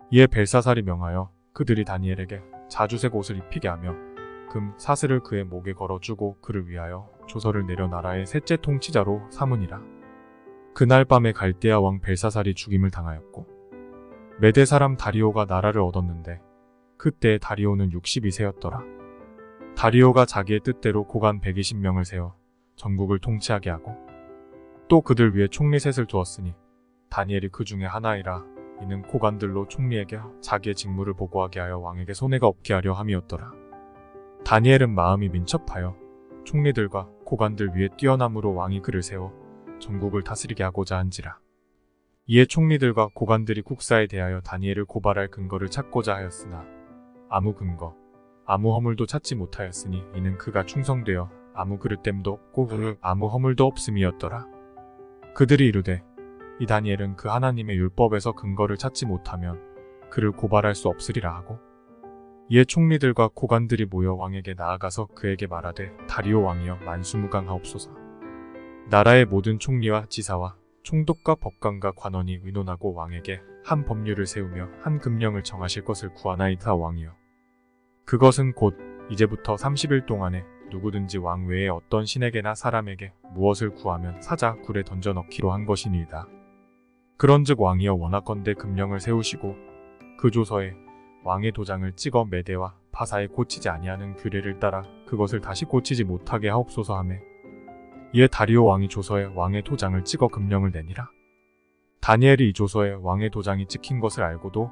이에 벨사살이 명하여 그들이 다니엘에게 자주색 옷을 입히게 하며 금 사슬을 그의 목에 걸어주고 그를 위하여 조서를 내려 나라의 셋째 통치자로 삼으니라. 그날 밤에 갈대아 왕 벨사살이 죽임을 당하였고 메대 사람 다리오가 나라를 얻었는데 그때 다리오는 62세였더라. 다리오가 자기의 뜻대로 고관 120명을 세워 전국을 통치하게 하고 또 그들 위에 총리 셋을 두었으니 다니엘이 그 중에 하나이라. 이는 고관들로 총리에게 자기의 직무를 보고하게 하여 왕에게 손해가 없게 하려 함이었더라. 다니엘은 마음이 민첩하여 총리들과 고관들 위에 뛰어남으로 왕이 그를 세워 전국을 다스리게 하고자 한지라. 이에 총리들과 고관들이 국사에 대하여 다니엘을 고발할 근거를 찾고자 하였으나 아무 근거, 아무 허물도 찾지 못하였으니 이는 그가 충성되어 아무 그릇됨도 없고 아무 허물도 없음이었더라. 그들이 이르되 이 다니엘은 그 하나님의 율법에서 근거를 찾지 못하면 그를 고발할 수 없으리라 하고 이에 총리들과 고관들이 모여 왕에게 나아가서 그에게 말하되 다리오 왕이여 만수무강하옵소서. 나라의 모든 총리와 지사와 총독과 법관과 관원이 의논하고 왕에게 한 법률을 세우며 한 금령을 정하실 것을 구하나이다 왕이여. 그것은 곧 이제부터 30일 동안에 누구든지 왕 외에 어떤 신에게나 사람에게 무엇을 구하면 사자 굴에 던져 넣기로 한 것이니이다. 그런즉 왕이여 원하건대 금령을 세우시고 그 조서에 왕의 도장을 찍어 메대와 파사에 고치지 아니하는 규례를 따라 그것을 다시 고치지 못하게 하옵소서 하매 이에 다리오 왕이 조서에 왕의 도장을 찍어 금령을 내니라. 다니엘이 이 조서에 왕의 도장이 찍힌 것을 알고도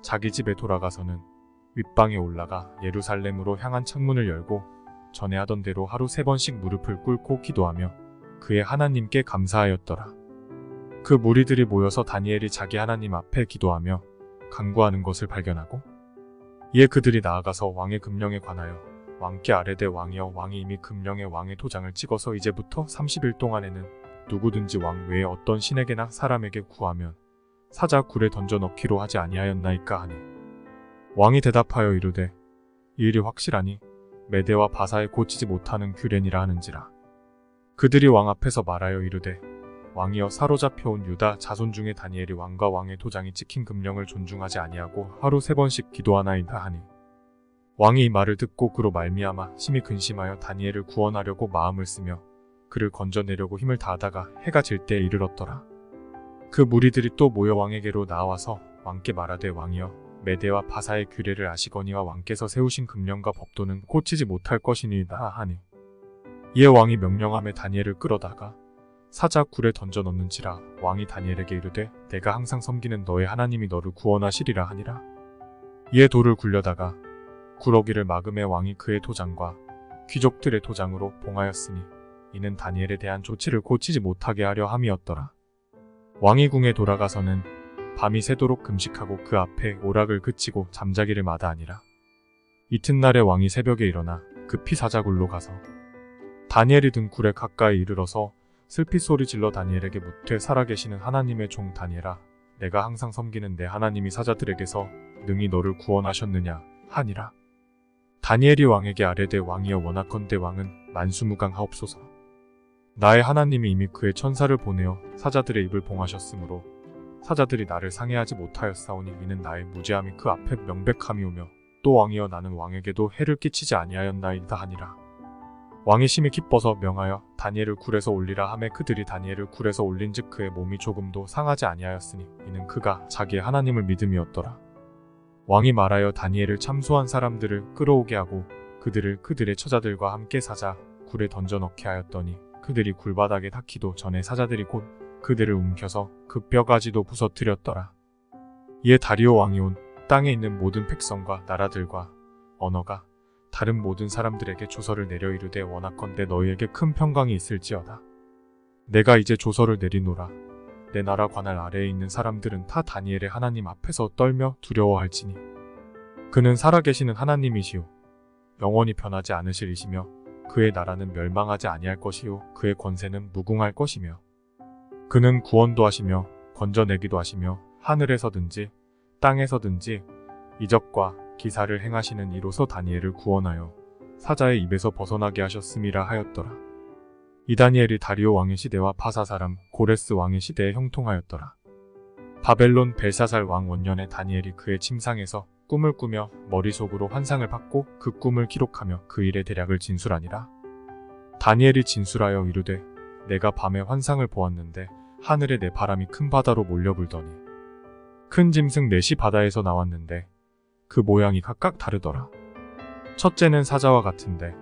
자기 집에 돌아가서는 윗방에 올라가 예루살렘으로 향한 창문을 열고 전에 하던 대로 하루 3번씩 무릎을 꿇고 기도하며 그의 하나님께 감사하였더라. 그 무리들이 모여서 다니엘이 자기 하나님 앞에 기도하며 간구하는 것을 발견하고 이에 그들이 나아가서 왕의 금령에 관하여 왕께 아뢰되 왕이여 왕이 이미 금령에 왕의 도장을 찍어서 이제부터 30일 동안에는 누구든지 왕 외에 어떤 신에게나 사람에게 구하면 사자 굴에 던져 넣기로 하지 아니하였나이까 하니 왕이 대답하여 이르되 이 일이 확실하니 메대와 바사에 고치지 못하는 규례니라 하는지라. 그들이 왕 앞에서 말하여 이르되 왕이여 사로잡혀온 유다 자손 중에 다니엘이 왕과 왕의 도장이 찍힌 금령을 존중하지 아니하고 하루 3번씩 기도하나이다 하니 왕이 이 말을 듣고 그로 말미암아 심히 근심하여 다니엘을 구원하려고 마음을 쓰며 그를 건져내려고 힘을 다하다가 해가 질 때에 이르렀더라. 그 무리들이 또 모여 왕에게로 나와서 왕께 말하되 왕이여 메대와 바사의 규례를 아시거니와 왕께서 세우신 금령과 법도는 고치지 못할 것이니이다 하니 이에 왕이 명령함에 다니엘을 끌어다가 사자 굴에 던져 넣는지라. 왕이 다니엘에게 이르되 내가 항상 섬기는 너의 하나님이 너를 구원하시리라 하니라. 이에 돌을 굴려다가 구러기를 막음에 왕이 그의 도장과 귀족들의 도장으로 봉하였으니 이는 다니엘에 대한 조치를 고치지 못하게 하려 함이었더라. 왕이 궁에 돌아가서는 밤이 새도록 금식하고 그 앞에 오락을 그치고 잠자기를 마다하니라. 이튿날에 왕이 새벽에 일어나 급히 사자굴로 가서 다니엘이 든 굴에 가까이 이르러서 슬피 소리 질러 다니엘에게 묻되 살아계시는 하나님의 종 다니엘아, 내가 항상 섬기는 내 하나님이 사자들에게서 능히 너를 구원하셨느냐 하니라. 다니엘이 왕에게 아뢰되 왕이여 원하건대 왕은 만수무강하옵소서. 나의 하나님이 이미 그의 천사를 보내어 사자들의 입을 봉하셨으므로 사자들이 나를 상해하지 못하였사오니 이는 나의 무죄함이 그 앞에 명백함이오며 또 왕이여 나는 왕에게도 해를 끼치지 아니하였나이다 하니라. 왕이 심히 기뻐서 명하여 다니엘을 굴에서 올리라 하매 그들이 다니엘을 굴에서 올린즉 그의 몸이 조금도 상하지 아니하였으니 이는 그가 자기의 하나님을 믿음이었더라. 왕이 말하여 다니엘을 참소한 사람들을 끌어오게 하고 그들을 그들의 처자들과 함께 사자 굴에 던져 넣게 하였더니 그들이 굴바닥에 닿기도 전에 사자들이 곧 그들을 움켜서 그 뼈가지도 부서뜨렸더라. 이에 다리오 왕이 온 땅에 있는 모든 백성과 나라들과 언어가 다른 모든 사람들에게 조서를 내려 이르되 원하건대 너희에게 큰 평강이 있을지어다. 내가 이제 조서를 내리노라. 내 나라 관할 아래에 있는 사람들은 다 다니엘의 하나님 앞에서 떨며 두려워할지니 그는 살아계시는 하나님이시요 영원히 변하지 않으실 이시며 그의 나라는 멸망하지 아니할 것이요 그의 권세는 무궁할 것이며 그는 구원도 하시며 건져내기도 하시며 하늘에서든지 땅에서든지 이적과 기사를 행하시는 이로서 다니엘을 구원하여 사자의 입에서 벗어나게 하셨음이라 하였더라. 이 다니엘이 다리오 왕의 시대와 바사 사람 고레스 왕의 시대에 형통하였더라. 바벨론 벨사살 왕 원년에 다니엘이 그의 침상에서 꿈을 꾸며 머릿속으로 환상을 받고 그 꿈을 기록하며 그 일의 대략을 진술하니라. 다니엘이 진술하여 이르되 내가 밤에 환상을 보았는데 하늘에 내 바람이 큰 바다로 몰려불더니 큰 짐승 넷이 바다에서 나왔는데 그 모양이 각각 다르더라. 첫째는 사자와 같은데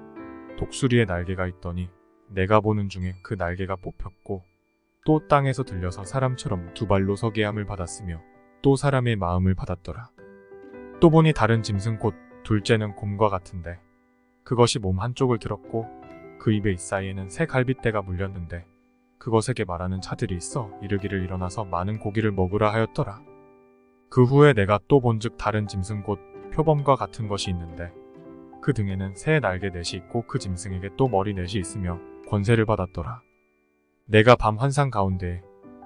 독수리의 날개가 있더니 내가 보는 중에 그 날개가 뽑혔고 또 땅에서 들려서 사람처럼 두 발로 서게 함을 받았으며 또 사람의 마음을 받았더라. 또 보니 다른 짐승 곧 둘째는 곰과 같은데 그것이 몸 한쪽을 들었고 그 입에 잇사이에는 새 갈빗대가 물렸는데 그것에게 말하는 자들이 있어 이르기를 일어나서 많은 고기를 먹으라 하였더라. 그 후에 내가 또 본즉 다른 짐승 곧 표범과 같은 것이 있는데 그 등에는 새 날개 넷이 있고 그 짐승에게 또 머리 넷이 있으며 권세를 받았더라. 내가 밤 환상 가운데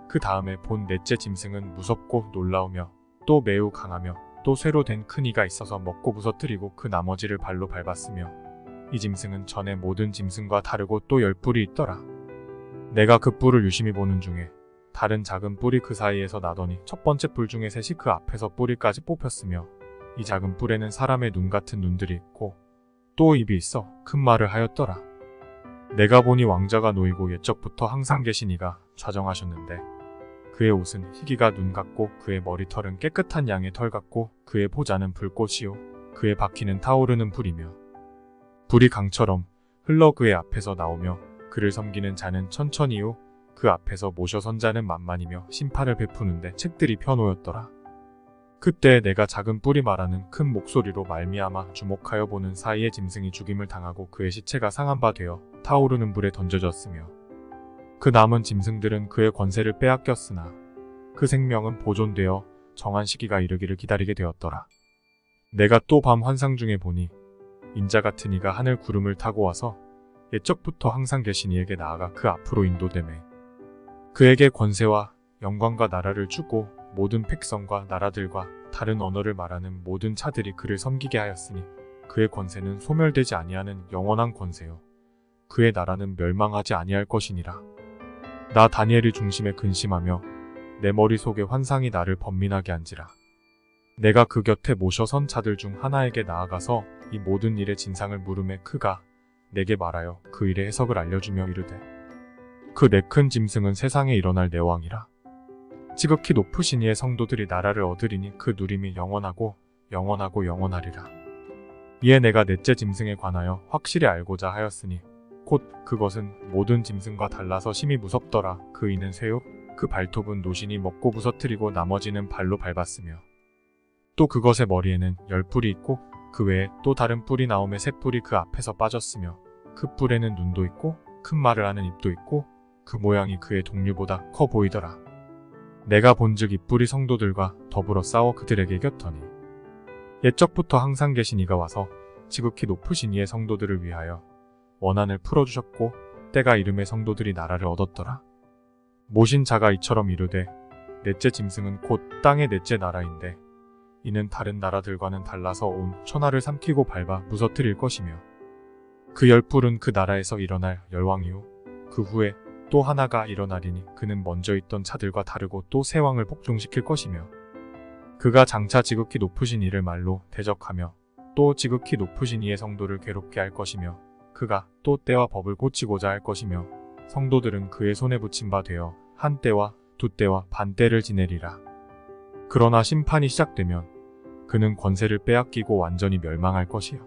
그 다음에 본 넷째 짐승은 무섭고 놀라우며 또 매우 강하며 또 쇠로 된 큰 이가 있어서 먹고 부서뜨리고 그 나머지를 발로 밟았으며 이 짐승은 전에 모든 짐승과 다르고 또 10뿔이 있더라. 내가 그 뿔을 유심히 보는 중에 다른 작은 뿔이 그 사이에서 나더니 첫 번째 뿔 중에 셋이 그 앞에서 뿌리까지 뽑혔으며 이 작은 뿔에는 사람의 눈 같은 눈들이 있고 또 입이 있어 큰 말을 하였더라. 내가 보니 왕자가 놓이고 옛적부터 항상 계신 이가 좌정하셨는데 그의 옷은 희기가 눈 같고 그의 머리털은 깨끗한 양의 털 같고 그의 보좌는 불꽃이요 그의 바퀴는 타오르는 불이며 불이 강처럼 흘러 그의 앞에서 나오며 그를 섬기는 자는 천천히요 그 앞에서 모셔 선 자는 만만이며 심판을 베푸는데 책들이 펴놓였더라. 그때 내가 작은 뿔이 말하는 큰 목소리로 말미암아 주목하여 보는 사이에 짐승이 죽임을 당하고 그의 시체가 상한 바 되어 타오르는 불에 던져졌으며 그 남은 짐승들은 그의 권세를 빼앗겼으나 그 생명은 보존되어 정한 시기가 이르기를 기다리게 되었더라. 내가 또 밤 환상 중에 보니 인자 같은 이가 하늘 구름을 타고 와서 옛적부터 항상 계신 이에게 나아가 그 앞으로 인도되매 그에게 권세와 영광과 나라를 주고 모든 백성과 나라들과 다른 언어를 말하는 모든 차들이 그를 섬기게 하였으니 그의 권세는 소멸되지 아니하는 영원한 권세요 그의 나라는 멸망하지 아니할 것이니라. 나 다니엘이 중심에 근심하며 내 머릿속에 환상이 나를 번민하게 한지라. 내가 그 곁에 모셔 선 자들 중 하나에게 나아가서 이 모든 일의 진상을 물으매 그가 내게 말하여 그 일의 해석을 알려주며 이르되 그 네 큰 짐승은 세상에 일어날 내 왕이라. 지극히 높으신 이의 성도들이 나라를 얻으리니 그 누림이 영원하고 영원하고 영원하리라. 이에 내가 넷째 짐승에 관하여 확실히 알고자 하였으니 곧 그것은 모든 짐승과 달라서 심히 무섭더라. 그 이는 쇠요. 그 발톱은 노신이 먹고 부서뜨리고 나머지는 발로 밟았으며 또 그것의 머리에는 10뿔이 있고 그 외에 또 다른 뿔이 나오매 새 뿔이 그 앞에서 빠졌으며 그 뿔에는 눈도 있고 큰 말을 하는 입도 있고 그 모양이 그의 동류보다 커 보이더라. 내가 본즉 이 뿔이 성도들과 더불어 싸워 그들에게 이겼더니 옛적부터 항상 계신 이가 와서 지극히 높으신 이의 성도들을 위하여 원한을 풀어주셨고 때가 이름의 성도들이 나라를 얻었더라. 모신 자가 이처럼 이르되 넷째 짐승은 곧 땅의 넷째 나라인데 이는 다른 나라들과는 달라서 온 천하를 삼키고 밟아 부서뜨릴 것이며 그 10뿔은 그 나라에서 일어날 열왕이요 그 후에 또 하나가 일어나리니 그는 먼저 있던 차들과 다르고 또 새 왕을 복종시킬 것이며 그가 장차 지극히 높으신 이를 말로 대적하며 또 지극히 높으신 이의 성도를 괴롭게 할 것이며 그가 또 때와 법을 고치고자 할 것이며 성도들은 그의 손에 붙임 바 되어 한 때와 두 때와 반 때를 지내리라. 그러나 심판이 시작되면 그는 권세를 빼앗기고 완전히 멸망할 것이요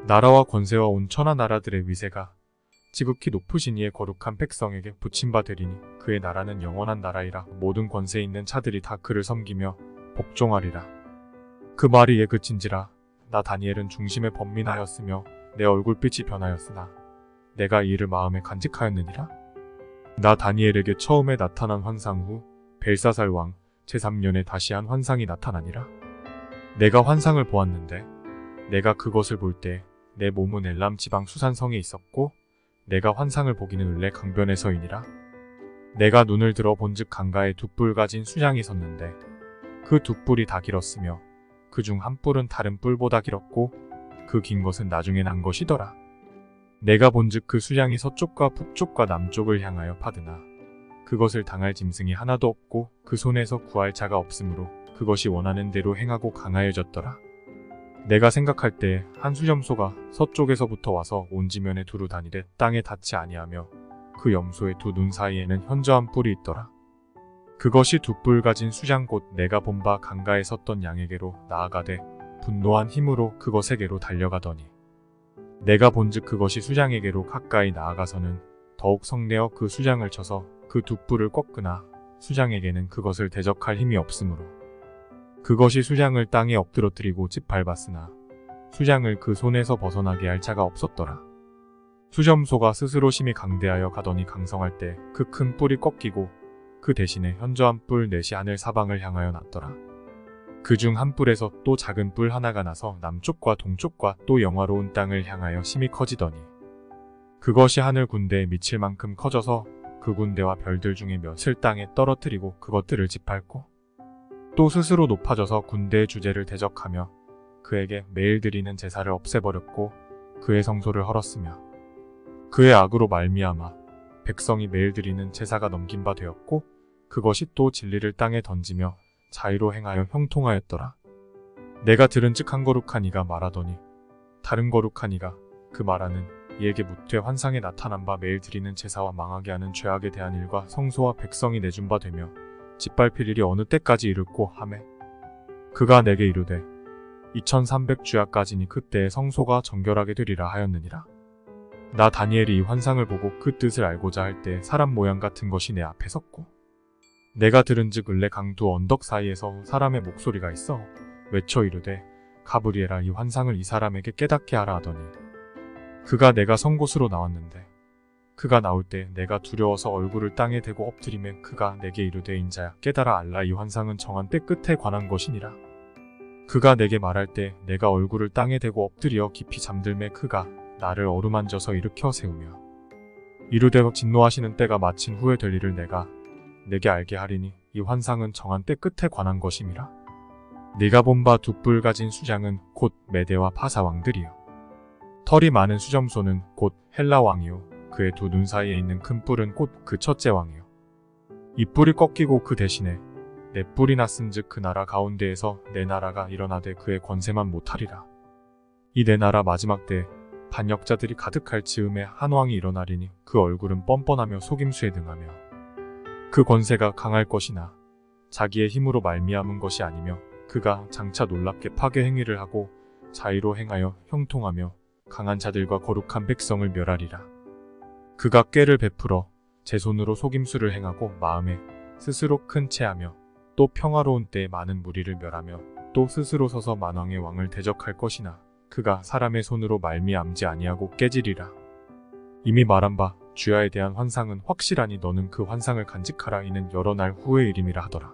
나라와 권세와 온 천하 나라들의 위세가 지극히 높으신 이의 거룩한 백성에게 붙임 바 되리니 그의 나라는 영원한 나라이라. 모든 권세 있는 차들이 다 그를 섬기며 복종하리라. 그 말이 이에 그친지라. 나 다니엘은 중심에 번민하였으며 내 얼굴빛이 변하였으나 내가 이 일을 마음에 간직하였느니라. 나 다니엘에게 처음에 나타난 환상 후 벨사살 왕 제3년에 다시 한 환상이 나타나니라. 내가 환상을 보았는데 내가 그것을 볼 때 내 몸은 엘람 지방 수산성에 있었고 내가 환상을 보기는 을레 강변에서이니라. 내가 눈을 들어 본즉 강가에 두 뿔 가진 수양이 섰는데 그 두 뿔이 다 길었으며 그 중 한 뿔은 다른 뿔보다 길었고 그 긴 것은 나중에 난 것이더라. 내가 본즉 그 수양이 서쪽과 북쪽과 남쪽을 향하여 파드나 그것을 당할 짐승이 하나도 없고 그 손에서 구할 자가 없으므로 그것이 원하는 대로 행하고 강하여졌더라. 내가 생각할 때 한 수염소가 서쪽에서부터 와서 온 지면에 두루 다니되 땅에 닿지 아니하며 그 염소의 두 눈 사이에는 현저한 뿔이 있더라. 그것이 두 뿔 가진 수양 곧 내가 본 바 강가에 섰던 양에게로 나아가되 분노한 힘으로 그것에게로 달려가더니 내가 본즉 그것이 수양에게로 가까이 나아가서는 더욱 성내어 그 수양을 쳐서 그 두 뿔을 꺾으나 수양에게는 그것을 대적할 힘이 없으므로 그것이 수양을 땅에 엎드러뜨리고 짓밟았으나 수양을 그 손에서 벗어나게 할 자가 없었더라. 수염소가 스스로 심히 강대하여 가더니 강성할 때 그 큰 뿔이 꺾이고 그 대신에 현저한 뿔 넷이 하늘 사방을 향하여 났더라. 그 중 한 뿔에서 또 작은 뿔 하나가 나서 남쪽과 동쪽과 또 영화로운 땅을 향하여 심히 커지더니 그것이 하늘 군대에 미칠 만큼 커져서 그 군대와 별들 중에 몇을 땅에 떨어뜨리고 그것들을 짓밟고 또 스스로 높아져서 군대의 주제를 대적하며 그에게 매일 드리는 제사를 없애버렸고 그의 성소를 헐었으며 그의 악으로 말미암아 백성이 매일 드리는 제사가 넘긴 바 되었고 그것이 또 진리를 땅에 던지며 자의로 행하여 형통하였더라. 내가 들은즉 한 거룩한 이가 말하더니 다른 거룩한 이가 그 말하는 이에게 묻되 환상에 나타난 바 매일 드리는 제사와 망하게 하는 죄악에 대한 일과 성소와 백성이 내준 바 되며 짓밟힐 일이 어느 때까지 이르고 하매 그가 내게 이르되 2300주야까지니 그때에 성소가 정결하게 되리라 하였느니라. 나 다니엘이 이 환상을 보고 그 뜻을 알고자 할 때 사람 모양 같은 것이 내 앞에 섰고 내가 들은즉 을레 강 두 언덕 사이에서 사람의 목소리가 있어 외쳐 이르되 가브리엘아 이 환상을 이 사람에게 깨닫게 하라 하더니 그가 내가 선 곳으로 나왔는데 그가 나올 때 내가 두려워서 얼굴을 땅에 대고 엎드리매 그가 내게 이르되 인자야 깨달아 알라 이 환상은 정한 때 끝에 관한 것이니라. 그가 내게 말할 때 내가 얼굴을 땅에 대고 엎드려 깊이 잠들매 그가 나를 어루만져서 일으켜 세우며 이르되 진노하시는 때가 마친 후에 될 일을 내가 내게 알게 하리니 이 환상은 정한 때 끝에 관한 것임이라. 네가 본 바 두 뿔 가진 수장은 곧 메대와 파사 왕들이요 털이 많은 수점소는 곧 헬라 왕이요 그의 두 눈 사이에 있는 큰 뿔은 곧 그 첫째 왕이요 이 뿔이 꺾이고 그 대신에 네 뿔이 났은즉 그 나라 가운데에서 네 나라가 일어나되 그의 권세만 못하리라. 이 네 나라 마지막 때 반역자들이 가득할 즈음에 한 왕이 일어나리니 그 얼굴은 뻔뻔하며 속임수에 등하며 그 권세가 강할 것이나 자기의 힘으로 말미암은 것이 아니며 그가 장차 놀랍게 파괴 행위를 하고 자의로 행하여 형통하며 강한 자들과 거룩한 백성을 멸하리라. 그가 꾀를 베풀어 제 손으로 속임수를 행하고 마음에 스스로 큰 체하며 또 평화로운 때에 많은 무리를 멸하며 또 스스로 서서 만왕의 왕을 대적할 것이나 그가 사람의 손으로 말미암지 아니하고 깨지리라. 이미 말한 바 주야에 대한 환상은 확실하니 너는 그 환상을 간직하라. 이는 여러 날 후의 일임이라 하더라.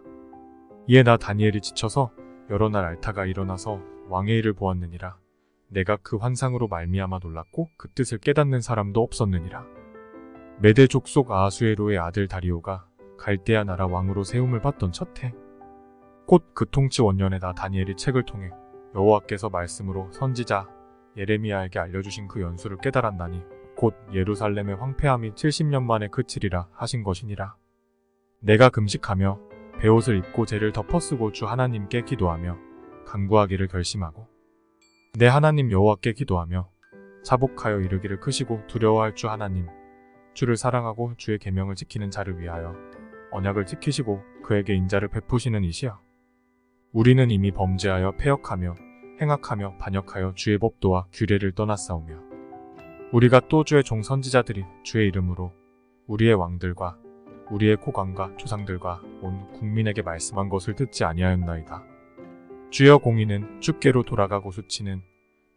이에 나 다니엘이 지쳐서 여러 날 앓다가 일어나서 왕의 일을 보았느니라. 내가 그 환상으로 말미암아 놀랐고 그 뜻을 깨닫는 사람도 없었느니라. 메대 족속 아하수에로의 아들 다리오가 갈대아 나라 왕으로 세움을 받던 첫해 곧 그 통치 원년에 나 다니엘이 책을 통해 여호와께서 말씀으로 선지자 예레미야에게 알려주신 그 연수를 깨달았나니 곧 예루살렘의 황폐함이 70년 만에 그치리라 하신 것이니라. 내가 금식하며 베옷을 입고 죄를 덮어쓰고 주 하나님께 기도하며 간구하기를 결심하고 내 하나님 여호와께 기도하며 자복하여 이르기를 크시고 두려워할 주 하나님 주를 사랑하고 주의 계명을 지키는 자를 위하여 언약을 지키시고 그에게 인자를 베푸시는 이시여. 우리는 이미 범죄하여 패역하며 행악하며 반역하여 주의 법도와 규례를 떠났사오며 우리가 또 주의 종 선지자들이 주의 이름으로 우리의 왕들과 우리의 고관과 조상들과 온 국민에게 말씀한 것을 듣지 아니하였나이다. 주여 공의는 주께로 돌아가고 수치는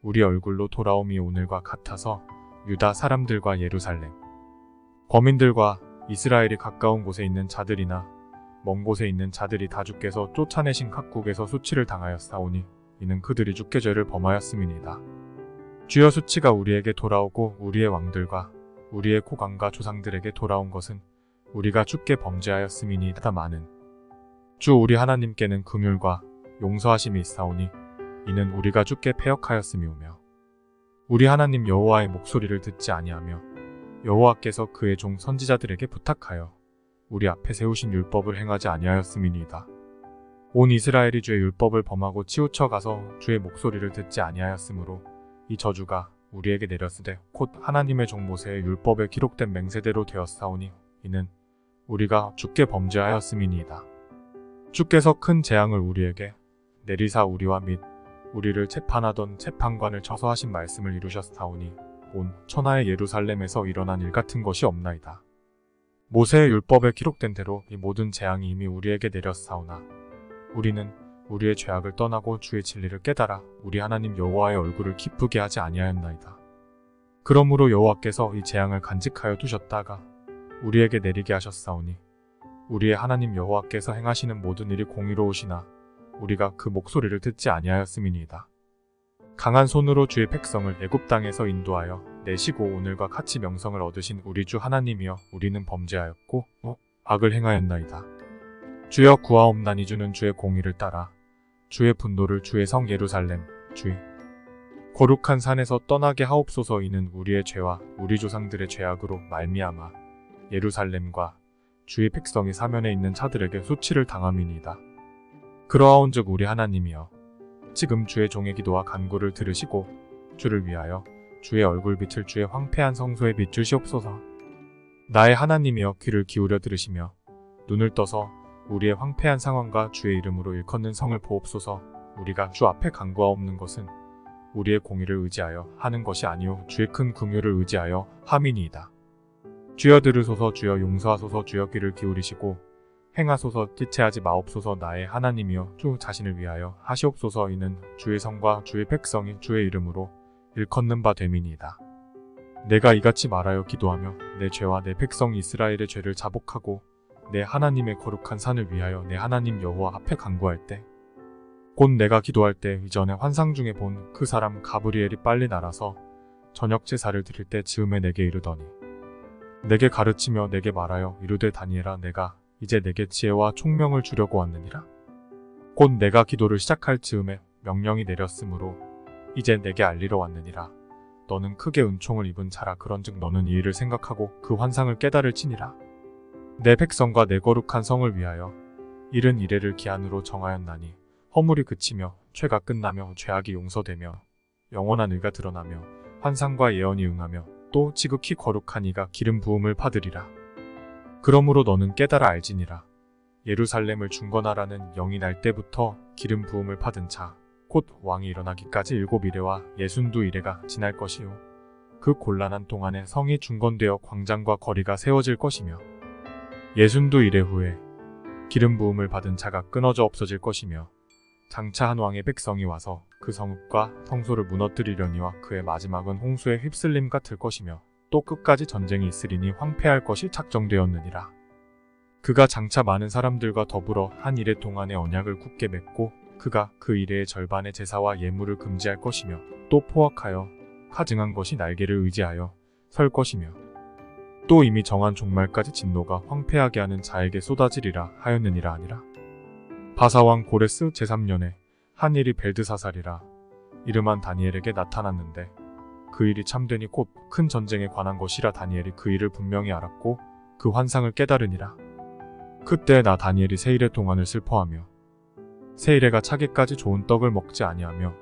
우리 얼굴로 돌아옴이 오늘과 같아서 유다 사람들과 예루살렘 거민들과 이스라엘이 가까운 곳에 있는 자들이나 먼 곳에 있는 자들이 다 주께서 쫓아내신 각국에서 수치를 당하였사오니 이는 그들이 주께 죄를 범하였음이니이다. 주여 수치가 우리에게 돌아오고 우리의 왕들과 우리의 고관과 조상들에게 돌아온 것은 우리가 주께 범죄하였음이니이다. 많은 주 우리 하나님께는 긍휼과 용서하심이 있사오니 이는 우리가 주께 패역하였음이오며 우리 하나님 여호와의 목소리를 듣지 아니하며 여호와께서 그의 종 선지자들에게 부탁하여 우리 앞에 세우신 율법을 행하지 아니하였음이니이다. 온 이스라엘이 주의 율법을 범하고 치우쳐 가서 주의 목소리를 듣지 아니하였으므로 이 저주가 우리에게 내렸으되 곧 하나님의 종 모세의 율법에 기록된 맹세대로 되었사오니 이는 우리가 주께 범죄하였음이니이다. 주께서 큰 재앙을 우리에게 내리사 우리와 및 우리를 재판하던 재판관을 쳐서 하신 말씀을 이루셨사오니 온 천하의 예루살렘에서 일어난 일 같은 것이 없나이다. 모세의 율법에 기록된 대로 이 모든 재앙이 이미 우리에게 내렸사오나 우리는 우리의 죄악을 떠나고 주의 진리를 깨달아 우리 하나님 여호와의 얼굴을 기쁘게 하지 아니하였나이다. 그러므로 여호와께서 이 재앙을 간직하여 두셨다가 우리에게 내리게 하셨사오니 우리의 하나님 여호와께서 행하시는 모든 일이 공의로우시나 우리가 그 목소리를 듣지 아니하였음이니이다. 강한 손으로 주의 백성을 애굽 땅에서 인도하여 내시고 오늘과 같이 명성을 얻으신 우리 주 하나님이여 우리는 범죄하였고 악을 행하였나이다. 주여 구하옵나니 주는 주의 공의를 따라 주의 분노를 주의 성 예루살렘 주의 거룩한 산에서 떠나게 하옵소서. 이는 우리의 죄와 우리 조상들의 죄악으로 말미암아 예루살렘과 주의 백성이 사면에 있는 자들에게 수치를 당함이니이다. 그러하온즉 우리 하나님이여 지금 주의 종의 기도와 간구를 들으시고 주를 위하여 주의 얼굴빛을 주의 황폐한 성소에 비추시옵소서. 나의 하나님이여 귀를 기울여 들으시며 눈을 떠서 우리의 황폐한 상황과 주의 이름으로 일컫는 성을 보옵소서. 우리가 주 앞에 간구하옵는 것은 우리의 공의를 의지하여 하는 것이 아니오 주의 큰 긍휼을 의지하여 함이니이다. 주여 들으소서. 주여 용서하소서. 주여 귀를 기울이시고 행하소서. 지체하지 마옵소서. 나의 하나님이여 주 자신을 위하여 하시옵소서. 이는 주의 성과 주의 백성이 주의 이름으로 일컫는 바 됨이니이다. 내가 이같이 말하여 기도하며 내 죄와 내 백성 이스라엘의 죄를 자복하고 내 하나님의 거룩한 산을 위하여 내 하나님 여호와 앞에 간구할 때 곧 내가 기도할 때 이전에 환상 중에 본 그 사람 가브리엘이 빨리 날아서 저녁 제사를 드릴 때 즈음에 내게 이르더니 내게 가르치며 내게 말하여 이르되 다니엘아 내가 이제 내게 지혜와 총명을 주려고 왔느니라. 곧 내가 기도를 시작할 즈음에 명령이 내렸으므로 이제 내게 알리러 왔느니라. 너는 크게 은총을 입은 자라. 그런즉 너는 이 일을 생각하고 그 환상을 깨달을지니라. 내 백성과 내 거룩한 성을 위하여 이른 이래를 기한으로 정하였나니 허물이 그치며 죄가 끝나며 죄악이 용서되며 영원한 의가 드러나며 환상과 예언이 응하며 또 지극히 거룩한 이가 기름 부음을 받으리라. 그러므로 너는 깨달아 알지니라. 예루살렘을 중건하라는 영이 날 때부터 기름 부음을 받은 자 곧 왕이 일어나기까지 7 이래와 62 이래가 지날 것이요 그 곤란한 동안에 성이 중건되어 광장과 거리가 세워질 것이며 예순도 이래 후에 기름 부음을 받은 자가 끊어져 없어질 것이며 장차 한 왕의 백성이 와서 그 성읍과 성소를 무너뜨리려니와 그의 마지막은 홍수에 휩쓸림 같을 것이며 또 끝까지 전쟁이 있으리니 황폐할 것이 작정되었느니라. 그가 장차 많은 사람들과 더불어 한 이레 동안의 언약을 굳게 맺고 그가 그 이레의 절반의 제사와 예물을 금지할 것이며 또 포악하여 가증한 것이 날개를 의지하여 설 것이며 또 이미 정한 종말까지 진노가 황폐하게 하는 자에게 쏟아지리라 하였느니라 하니라. 바사왕 고레스 제3년에 한 일이 벨드사살이라 이름한 다니엘에게 나타났는데 그 일이 참되니 곧 큰 전쟁에 관한 것이라 다니엘이 그 일을 분명히 알았고 그 환상을 깨달으니라. 그때 나 다니엘이 세 일의 동안을 슬퍼하며 세 일에가 차기까지 좋은 떡을 먹지 아니하며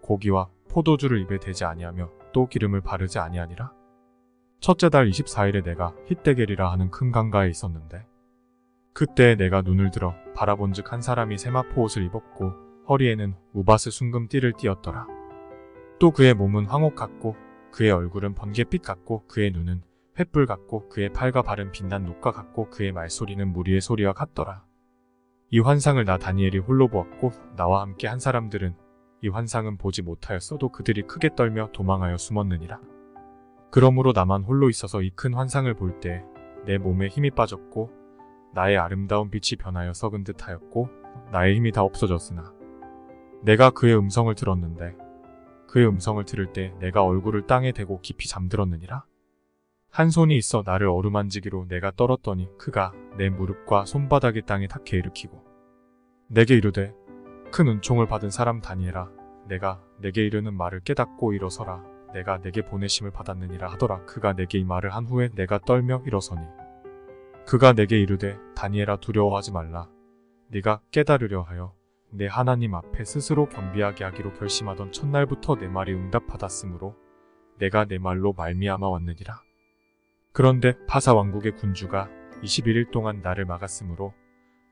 고기와 포도주를 입에 대지 아니하며 또 기름을 바르지 아니하니라. 첫째 달 24일에 내가 hit데겔이라 하는 큰 강가에 있었는데 그때 내가 눈을 들어 바라본즉 한 사람이 세마포 옷을 입었고 허리에는 우바스 순금 띠를 띠었더라. 또 그의 몸은 황옥 같고 그의 얼굴은 번갯빛 같고 그의 눈은 횃불 같고 그의 팔과 발은 빛난 녹과 같고 그의 말소리는 무리의 소리와 같더라. 이 환상을 나 다니엘이 홀로 보았고 나와 함께 한 사람들은 이 환상은 보지 못하였어도 그들이 크게 떨며 도망하여 숨었느니라. 그러므로 나만 홀로 있어서 이 큰 환상을 볼 때 내 몸에 힘이 빠졌고 나의 아름다운 빛이 변하여 썩은 듯 하였고 나의 힘이 다 없어졌으나 내가 그의 음성을 들었는데 그의 음성을 들을 때 내가 얼굴을 땅에 대고 깊이 잠들었느니라. 한 손이 있어 나를 어루만지기로 내가 떨었더니 그가 내 무릎과 손바닥이 땅에 닿게 일으키고 내게 이르되 큰 은총을 받은 사람 다니엘아 내가 내게 이르는 말을 깨닫고 일어서라 내가 내게 보내심을 받았느니라 하더라. 그가 내게 이 말을 한 후에 내가 떨며 일어서니 그가 내게 이르되 다니엘아 두려워하지 말라 네가 깨달으려 하여 내 하나님 앞에 스스로 겸비하게 하기로 결심하던 첫날부터 내 말이 응답받았으므로 내가 내 말로 말미암아 왔느니라. 그런데 바사 왕국의 군주가 21일 동안 나를 막았으므로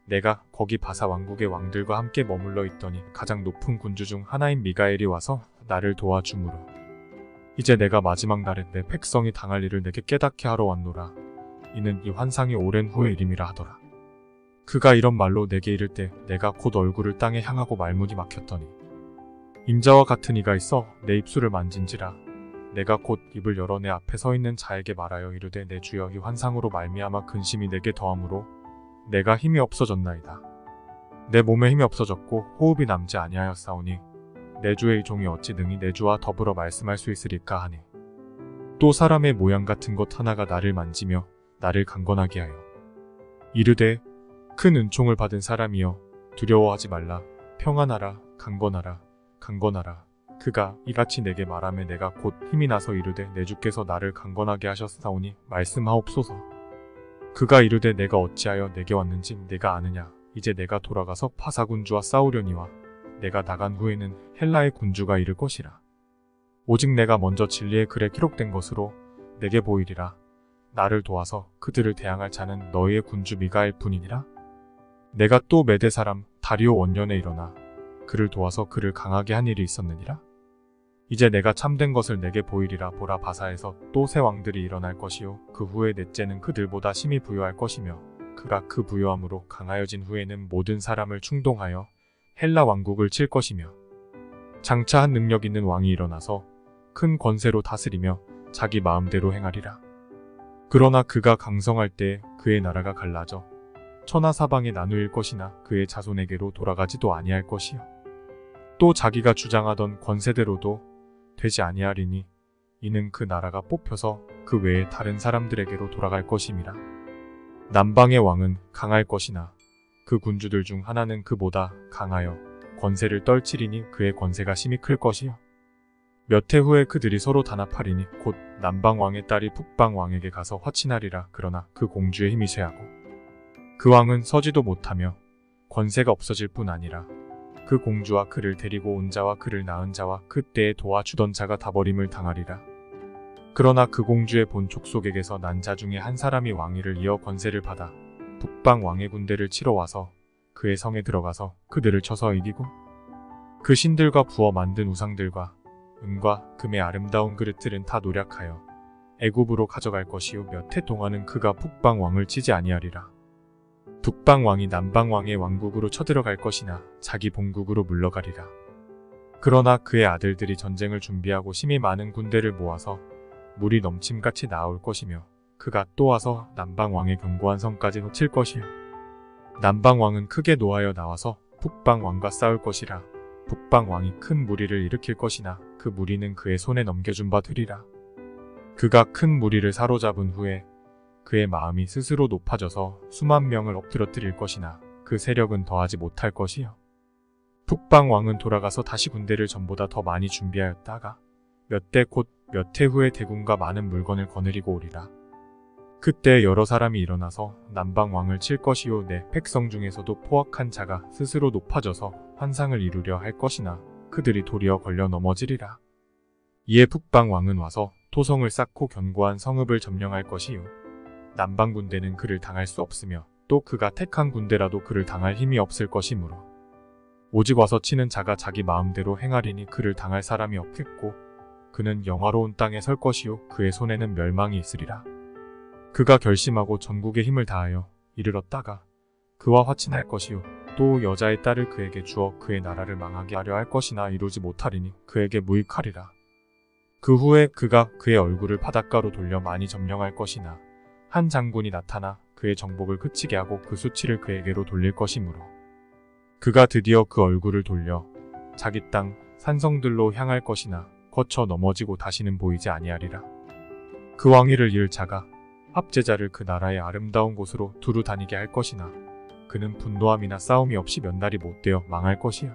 내가 거기 바사 왕국의 왕들과 함께 머물러 있더니 가장 높은 군주 중 하나인 미가엘이 와서 나를 도와주므로 이제 내가 마지막 날에 내 백성이 당할 일을 내게 깨닫게 하러 왔노라. 이는 이 환상이 오랜 후의 일임이라 하더라. 그가 이런 말로 내게 이를 때 내가 곧 얼굴을 땅에 향하고 말문이 막혔더니 임자와 같은 이가 있어 내 입술을 만진지라. 내가 곧 입을 열어 내 앞에 서 있는 자에게 말하여 이르되 내 주여 이 환상으로 말미암아 근심이 내게 더하므로 내가 힘이 없어졌나이다. 내 몸에 힘이 없어졌고 호흡이 남지 아니하였사오니 내 주의 종이 어찌 능히 내 주와 더불어 말씀할 수 있으리까 하니 또 사람의 모양 같은 것 하나가 나를 만지며 나를 강건하게 하여 이르되 큰 은총을 받은 사람이여 두려워하지 말라 평안하라 강건하라 강건하라. 그가 이같이 내게 말하며 내가 곧 힘이 나서 이르되 내 주께서 나를 강건하게 하셨사오니 말씀하옵소서. 그가 이르되 내가 어찌하여 내게 왔는지 내가 아느냐. 이제 내가 돌아가서 바사 군주와 싸우려니와 내가 나간 후에는 헬라의 군주가 이를 것이라. 오직 내가 먼저 진리의 글에 기록된 것으로 내게 보이리라. 나를 도와서 그들을 대항할 자는 너희의 군주 미가엘 뿐이니라. 내가 또 메대 사람 다리오 원년에 일어나 그를 도와서 그를 강하게 한 일이 있었느니라. 이제 내가 참된 것을 내게 보이리라. 보라 바사에서 또 새 왕들이 일어날 것이요 그 후에 넷째는 그들보다 심히 부요할 것이며 그가 그 부요함으로 강하여진 후에는 모든 사람을 충동하여 헬라 왕국을 칠 것이며 장차 한 능력 있는 왕이 일어나서 큰 권세로 다스리며 자기 마음대로 행하리라. 그러나 그가 강성할 때 그의 나라가 갈라져 천하 사방에 나누일 것이나 그의 자손에게로 돌아가지도 아니할 것이요 또 자기가 주장하던 권세대로도 되지 아니하리니 이는 그 나라가 뽑혀서 그 외에 다른 사람들에게로 돌아갈 것임이라. 남방의 왕은 강할 것이나 그 군주들 중 하나는 그보다 강하여 권세를 떨치리니 그의 권세가 심히 클 것이요 몇 해 후에 그들이 서로 단합하리니 곧 남방 왕의 딸이 북방 왕에게 가서 화친하리라. 그러나 그 공주의 힘이 쇠하고 그 왕은 서지도 못하며 권세가 없어질 뿐 아니라 그 공주와 그를 데리고 온 자와 그를 낳은 자와 그때에 도와주던 자가 다 버림을 당하리라. 그러나 그 공주의 본 족속에게서 난 자 중에 한 사람이 왕위를 이어 권세를 받아 북방 왕의 군대를 치러 와서 그의 성에 들어가서 그들을 쳐서 이기고 그 신들과 부어 만든 우상들과 은과 금의 아름다운 그릇들은 다 노력하여 애굽으로 가져갈 것이요 몇 해 동안은 그가 북방왕을 치지 아니하리라. 북방왕이 남방왕의 왕국으로 쳐들어갈 것이나 자기 본국으로 물러가리라. 그러나 그의 아들들이 전쟁을 준비하고 심히 많은 군대를 모아서 물이 넘침같이 나올 것이며 그가 또 와서 남방왕의 견고한 성까지 칠 것이요 남방왕은 크게 노하여 나와서 북방왕과 싸울 것이라. 북방왕이 큰 무리를 일으킬 것이나 그 무리는 그의 손에 넘겨준 바 되리라. 그가 큰 무리를 사로잡은 후에 그의 마음이 스스로 높아져서 수만 명을 엎드러뜨릴 것이나 그 세력은 더하지 못할 것이요 북방왕은 돌아가서 다시 군대를 전보다 더 많이 준비하였다가 몇 대 곧 몇 해 후에 대군과 많은 물건을 거느리고 오리라. 그때 여러 사람이 일어나서 남방왕을 칠 것이요 내 백성 중에서도 포악한 자가 스스로 높아져서 환상을 이루려 할 것이나 그들이 도리어 걸려 넘어지리라. 이에 북방왕은 와서 토성을 쌓고 견고한 성읍을 점령할 것이요 남방 군대는 그를 당할 수 없으며 또 그가 택한 군대라도 그를 당할 힘이 없을 것이므로 오직 와서 치는 자가 자기 마음대로 행하리니 그를 당할 사람이 없겠고 그는 영화로운 땅에 설 것이요 그의 손에는 멸망이 있으리라. 그가 결심하고 전국의 힘을 다하여 이르렀다가 그와 화친할 것이요 또 여자의 딸을 그에게 주어 그의 나라를 망하게 하려 할 것이나 이루지 못하리니 그에게 무익하리라. 그 후에 그가 그의 얼굴을 바닷가로 돌려 많이 점령할 것이나 한 장군이 나타나 그의 정복을 그치게 하고 그 수치를 그에게로 돌릴 것이므로 그가 드디어 그 얼굴을 돌려 자기 땅 산성들로 향할 것이나 거쳐 넘어지고 다시는 보이지 아니하리라. 그 왕위를 이을 자가 합제자를 그 나라의 아름다운 곳으로 두루 다니게 할 것이나 그는 분노함이나 싸움이 없이 몇 날이 못되어 망할 것이요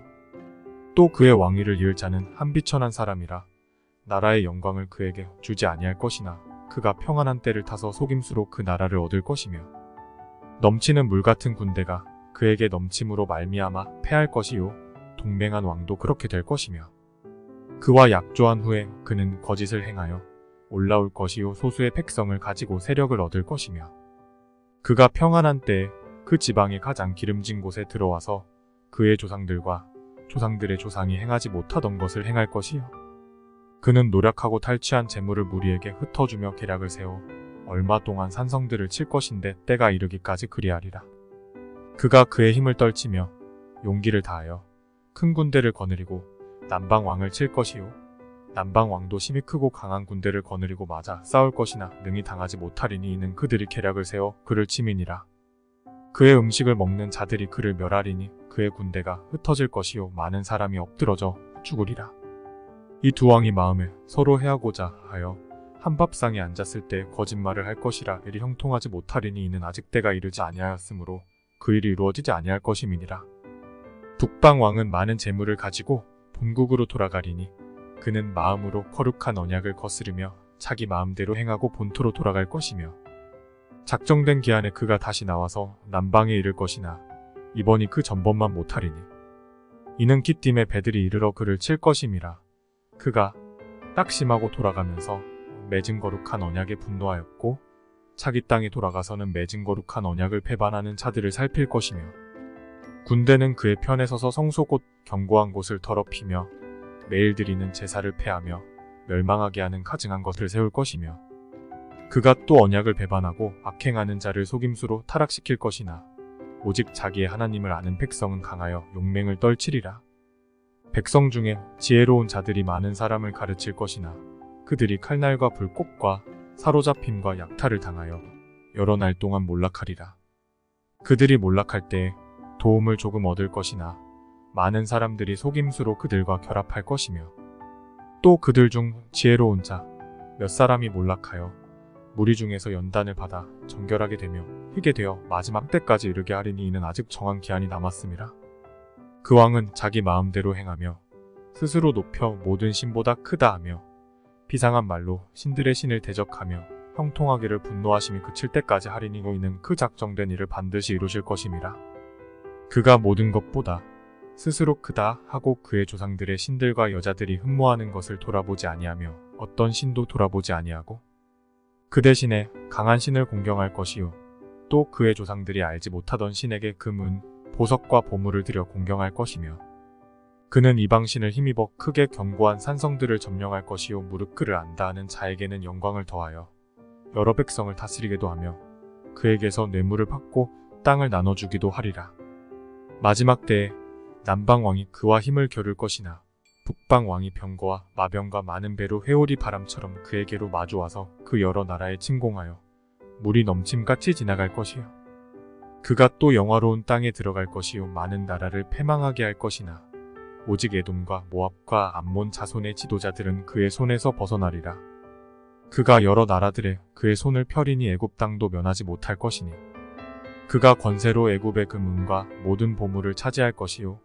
또 그의 왕위를 이을 자는 한 비천한 사람이라 나라의 영광을 그에게 주지 아니할 것이나 그가 평안한 때를 타서 속임수로 그 나라를 얻을 것이며 넘치는 물 같은 군대가 그에게 넘침으로 말미암아 패할 것이요 동맹한 왕도 그렇게 될 것이며 그와 약조한 후에 그는 거짓을 행하여 올라올 것이요 소수의 백성을 가지고 세력을 얻을 것이며 그가 평안한 때에 그 지방의 가장 기름진 곳에 들어와서 그의 조상들과 조상들의 조상이 행하지 못하던 것을 행할 것이요 그는 노력하고 탈취한 재물을 무리에게 흩어주며 계략을 세워 얼마 동안 산성들을 칠 것인데 때가 이르기까지 그리하리라. 그가 그의 힘을 떨치며 용기를 다하여 큰 군대를 거느리고 남방왕을 칠 것이요 남방왕도 심히 크고 강한 군대를 거느리고 맞아 싸울 것이나 능히 당하지 못하리니 이는 그들이 계략을 세워 그를 침이니라. 그의 음식을 먹는 자들이 그를 멸하리니 그의 군대가 흩어질 것이요 많은 사람이 엎드러져 죽으리라. 이 두 왕이 마음에 서로 해하고자 하여 한 밥상에 앉았을 때 거짓말을 할 것이라 일이 형통하지 못하리니 이는 아직 때가 이르지 아니하였으므로 그 일이 이루어지지 아니할 것임이니라. 북방왕은 많은 재물을 가지고 본국으로 돌아가리니 그는 마음으로 거룩한 언약을 거스르며 자기 마음대로 행하고 본토로 돌아갈 것이며 작정된 기한에 그가 다시 나와서 남방에 이를 것이나 이번이 그 전번만 못하리니 이는 기띔의 배들이 이르러 그를 칠 것임이라. 그가 딱심하고 돌아가면서 맺은 거룩한 언약에 분노하였고 자기 땅에 돌아가서는 맺은 거룩한 언약을 배반하는 자들을 살필 것이며 군대는 그의 편에 서서 성소 곧 견고한 곳을 더럽히며 매일 드리는 제사를 폐하며 멸망하게 하는 가증한 것을 세울 것이며 그가 또 언약을 배반하고 악행하는 자를 속임수로 타락시킬 것이나 오직 자기의 하나님을 아는 백성은 강하여 용맹을 떨치리라. 백성 중에 지혜로운 자들이 많은 사람을 가르칠 것이나 그들이 칼날과 불꽃과 사로잡힘과 약탈을 당하여 여러 날 동안 몰락하리라. 그들이 몰락할 때에 도움을 조금 얻을 것이나 많은 사람들이 속임수로 그들과 결합할 것이며 또 그들 중 지혜로운 자 몇 사람이 몰락하여 무리 중에서 연단을 받아 정결하게 되며 희게 되어 마지막 때까지 이르게 하리니 이는 아직 정한 기한이 남았음이라. 그 왕은 자기 마음대로 행하며 스스로 높여 모든 신보다 크다 하며 비상한 말로 신들의 신을 대적하며 형통하기를 분노하심이 그칠 때까지 하리니 이는 그 작정된 일을 반드시 이루실 것임이라. 그가 모든 것보다 스스로 크다 하고 그의 조상들의 신들과 여자들이 흠모하는 것을 돌아보지 아니하며 어떤 신도 돌아보지 아니하고 그 대신에 강한 신을 공경할 것이요 또 그의 조상들이 알지 못하던 신에게 금은 보석과 보물을 들여 공경할 것이며 그는 이방신을 힘입어 크게 견고한 산성들을 점령할 것이요 무릇 그를 안다 하는 자에게는 영광을 더하여 여러 백성을 다스리게도 하며 그에게서 뇌물을 받고 땅을 나눠주기도 하리라. 마지막 때에 남방왕이 그와 힘을 겨룰 것이나 북방왕이 병거와 마병과 많은 배로 회오리 바람처럼 그에게로 마주와서 그 여러 나라에 침공하여 물이 넘침같이 지나갈 것이요. 그가 또 영화로운 땅에 들어갈 것이요 많은 나라를 패망하게 할 것이나 오직 에돔과 모압과 암몬 자손의 지도자들은 그의 손에서 벗어나리라. 그가 여러 나라들의 그의 손을 펴리니 애굽 땅도 면하지 못할 것이니 그가 권세로 애굽의 금은과 모든 보물을 차지할 것이요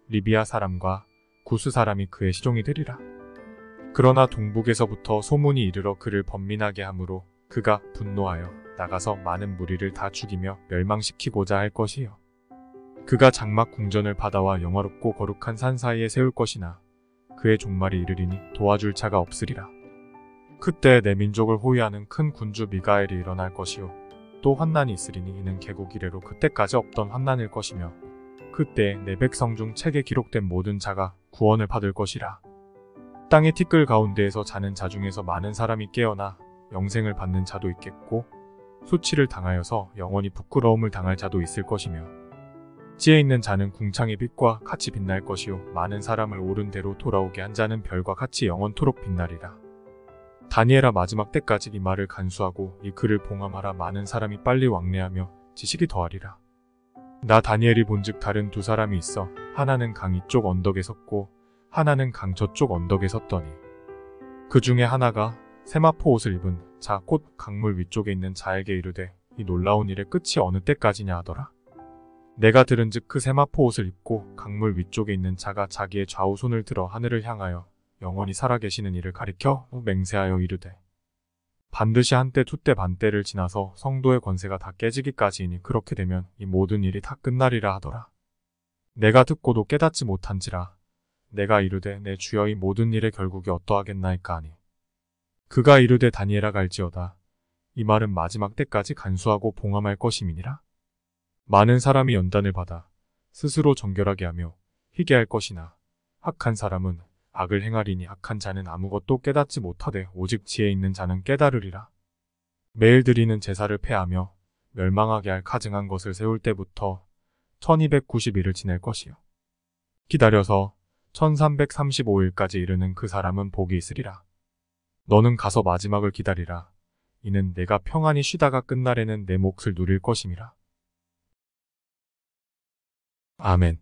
리비아 사람과 구스 사람이 그의 시종이 되리라. 그러나 동북에서부터 소문이 이르러 그를 번민하게 하므로 그가 분노하여 나가서 많은 무리를 다 죽이며 멸망시키고자 할 것이요. 그가 장막 궁전을 바다와 영화롭고 거룩한 산 사이에 세울 것이나 그의 종말이 이르리니 도와줄 자가 없으리라. 그때 내 민족을 호위하는 큰 군주 미가엘이 일어날 것이요 또 환난이 있으리니 이는 개국 이래로 그때까지 없던 환난일 것이며 그때 내 백성 중 책에 기록된 모든 자가 구원을 받을 것이라. 땅의 티끌 가운데에서 자는 자 중에서 많은 사람이 깨어나 영생을 받는 자도 있겠고 수치를 당하여서 영원히 부끄러움을 당할 자도 있을 것이며 지혜 있는 자는 궁창의 빛과 같이 빛날 것이요 많은 사람을 옳은 대로 돌아오게 한 자는 별과 같이 영원토록 빛나리라. 다니엘아 마지막 때까지 이 말을 간수하고 이 글을 봉함하라. 많은 사람이 빨리 왕래하며 지식이 더하리라. 나 다니엘이 본즉 다른 두 사람이 있어 하나는 강 이쪽 언덕에 섰고 하나는 강 저쪽 언덕에 섰더니 그 중에 하나가 세마포 옷을 입은 자 곧 강물 위쪽에 있는 자에게 이르되 이 놀라운 일의 끝이 어느 때까지냐 하더라. 내가 들은즉 그 세마포 옷을 입고 강물 위쪽에 있는 자가 자기의 좌우 손을 들어 하늘을 향하여 영원히 살아계시는 이를 가리켜 맹세하여 이르되 반드시 한때 투때 반때를 지나서 성도의 권세가 다 깨지기까지이니 그렇게 되면 이 모든 일이 다 끝나리라 하더라. 내가 듣고도 깨닫지 못한지라. 내가 이르되 내 주여 이 모든 일의 결국이 어떠하겠나이까 하니 그가 이르되 다니엘아 갈지어다. 이 말은 마지막 때까지 간수하고 봉함할 것임이니라. 많은 사람이 연단을 받아 스스로 정결하게 하며 희게 할 것이나 악한 사람은 악을 행하리니 악한 자는 아무것도 깨닫지 못하되 오직 지혜 있는 자는 깨달으리라. 매일 드리는 제사를 폐하며 멸망하게 할 가증한 것을 세울 때부터 1290일을 지낼 것이요. 기다려서 1335일까지 이르는 그 사람은 복이 있으리라. 너는 가서 마지막을 기다리라. 이는 내가 평안히 쉬다가 끝날에는 내 몫을 누릴 것임이라. 아멘.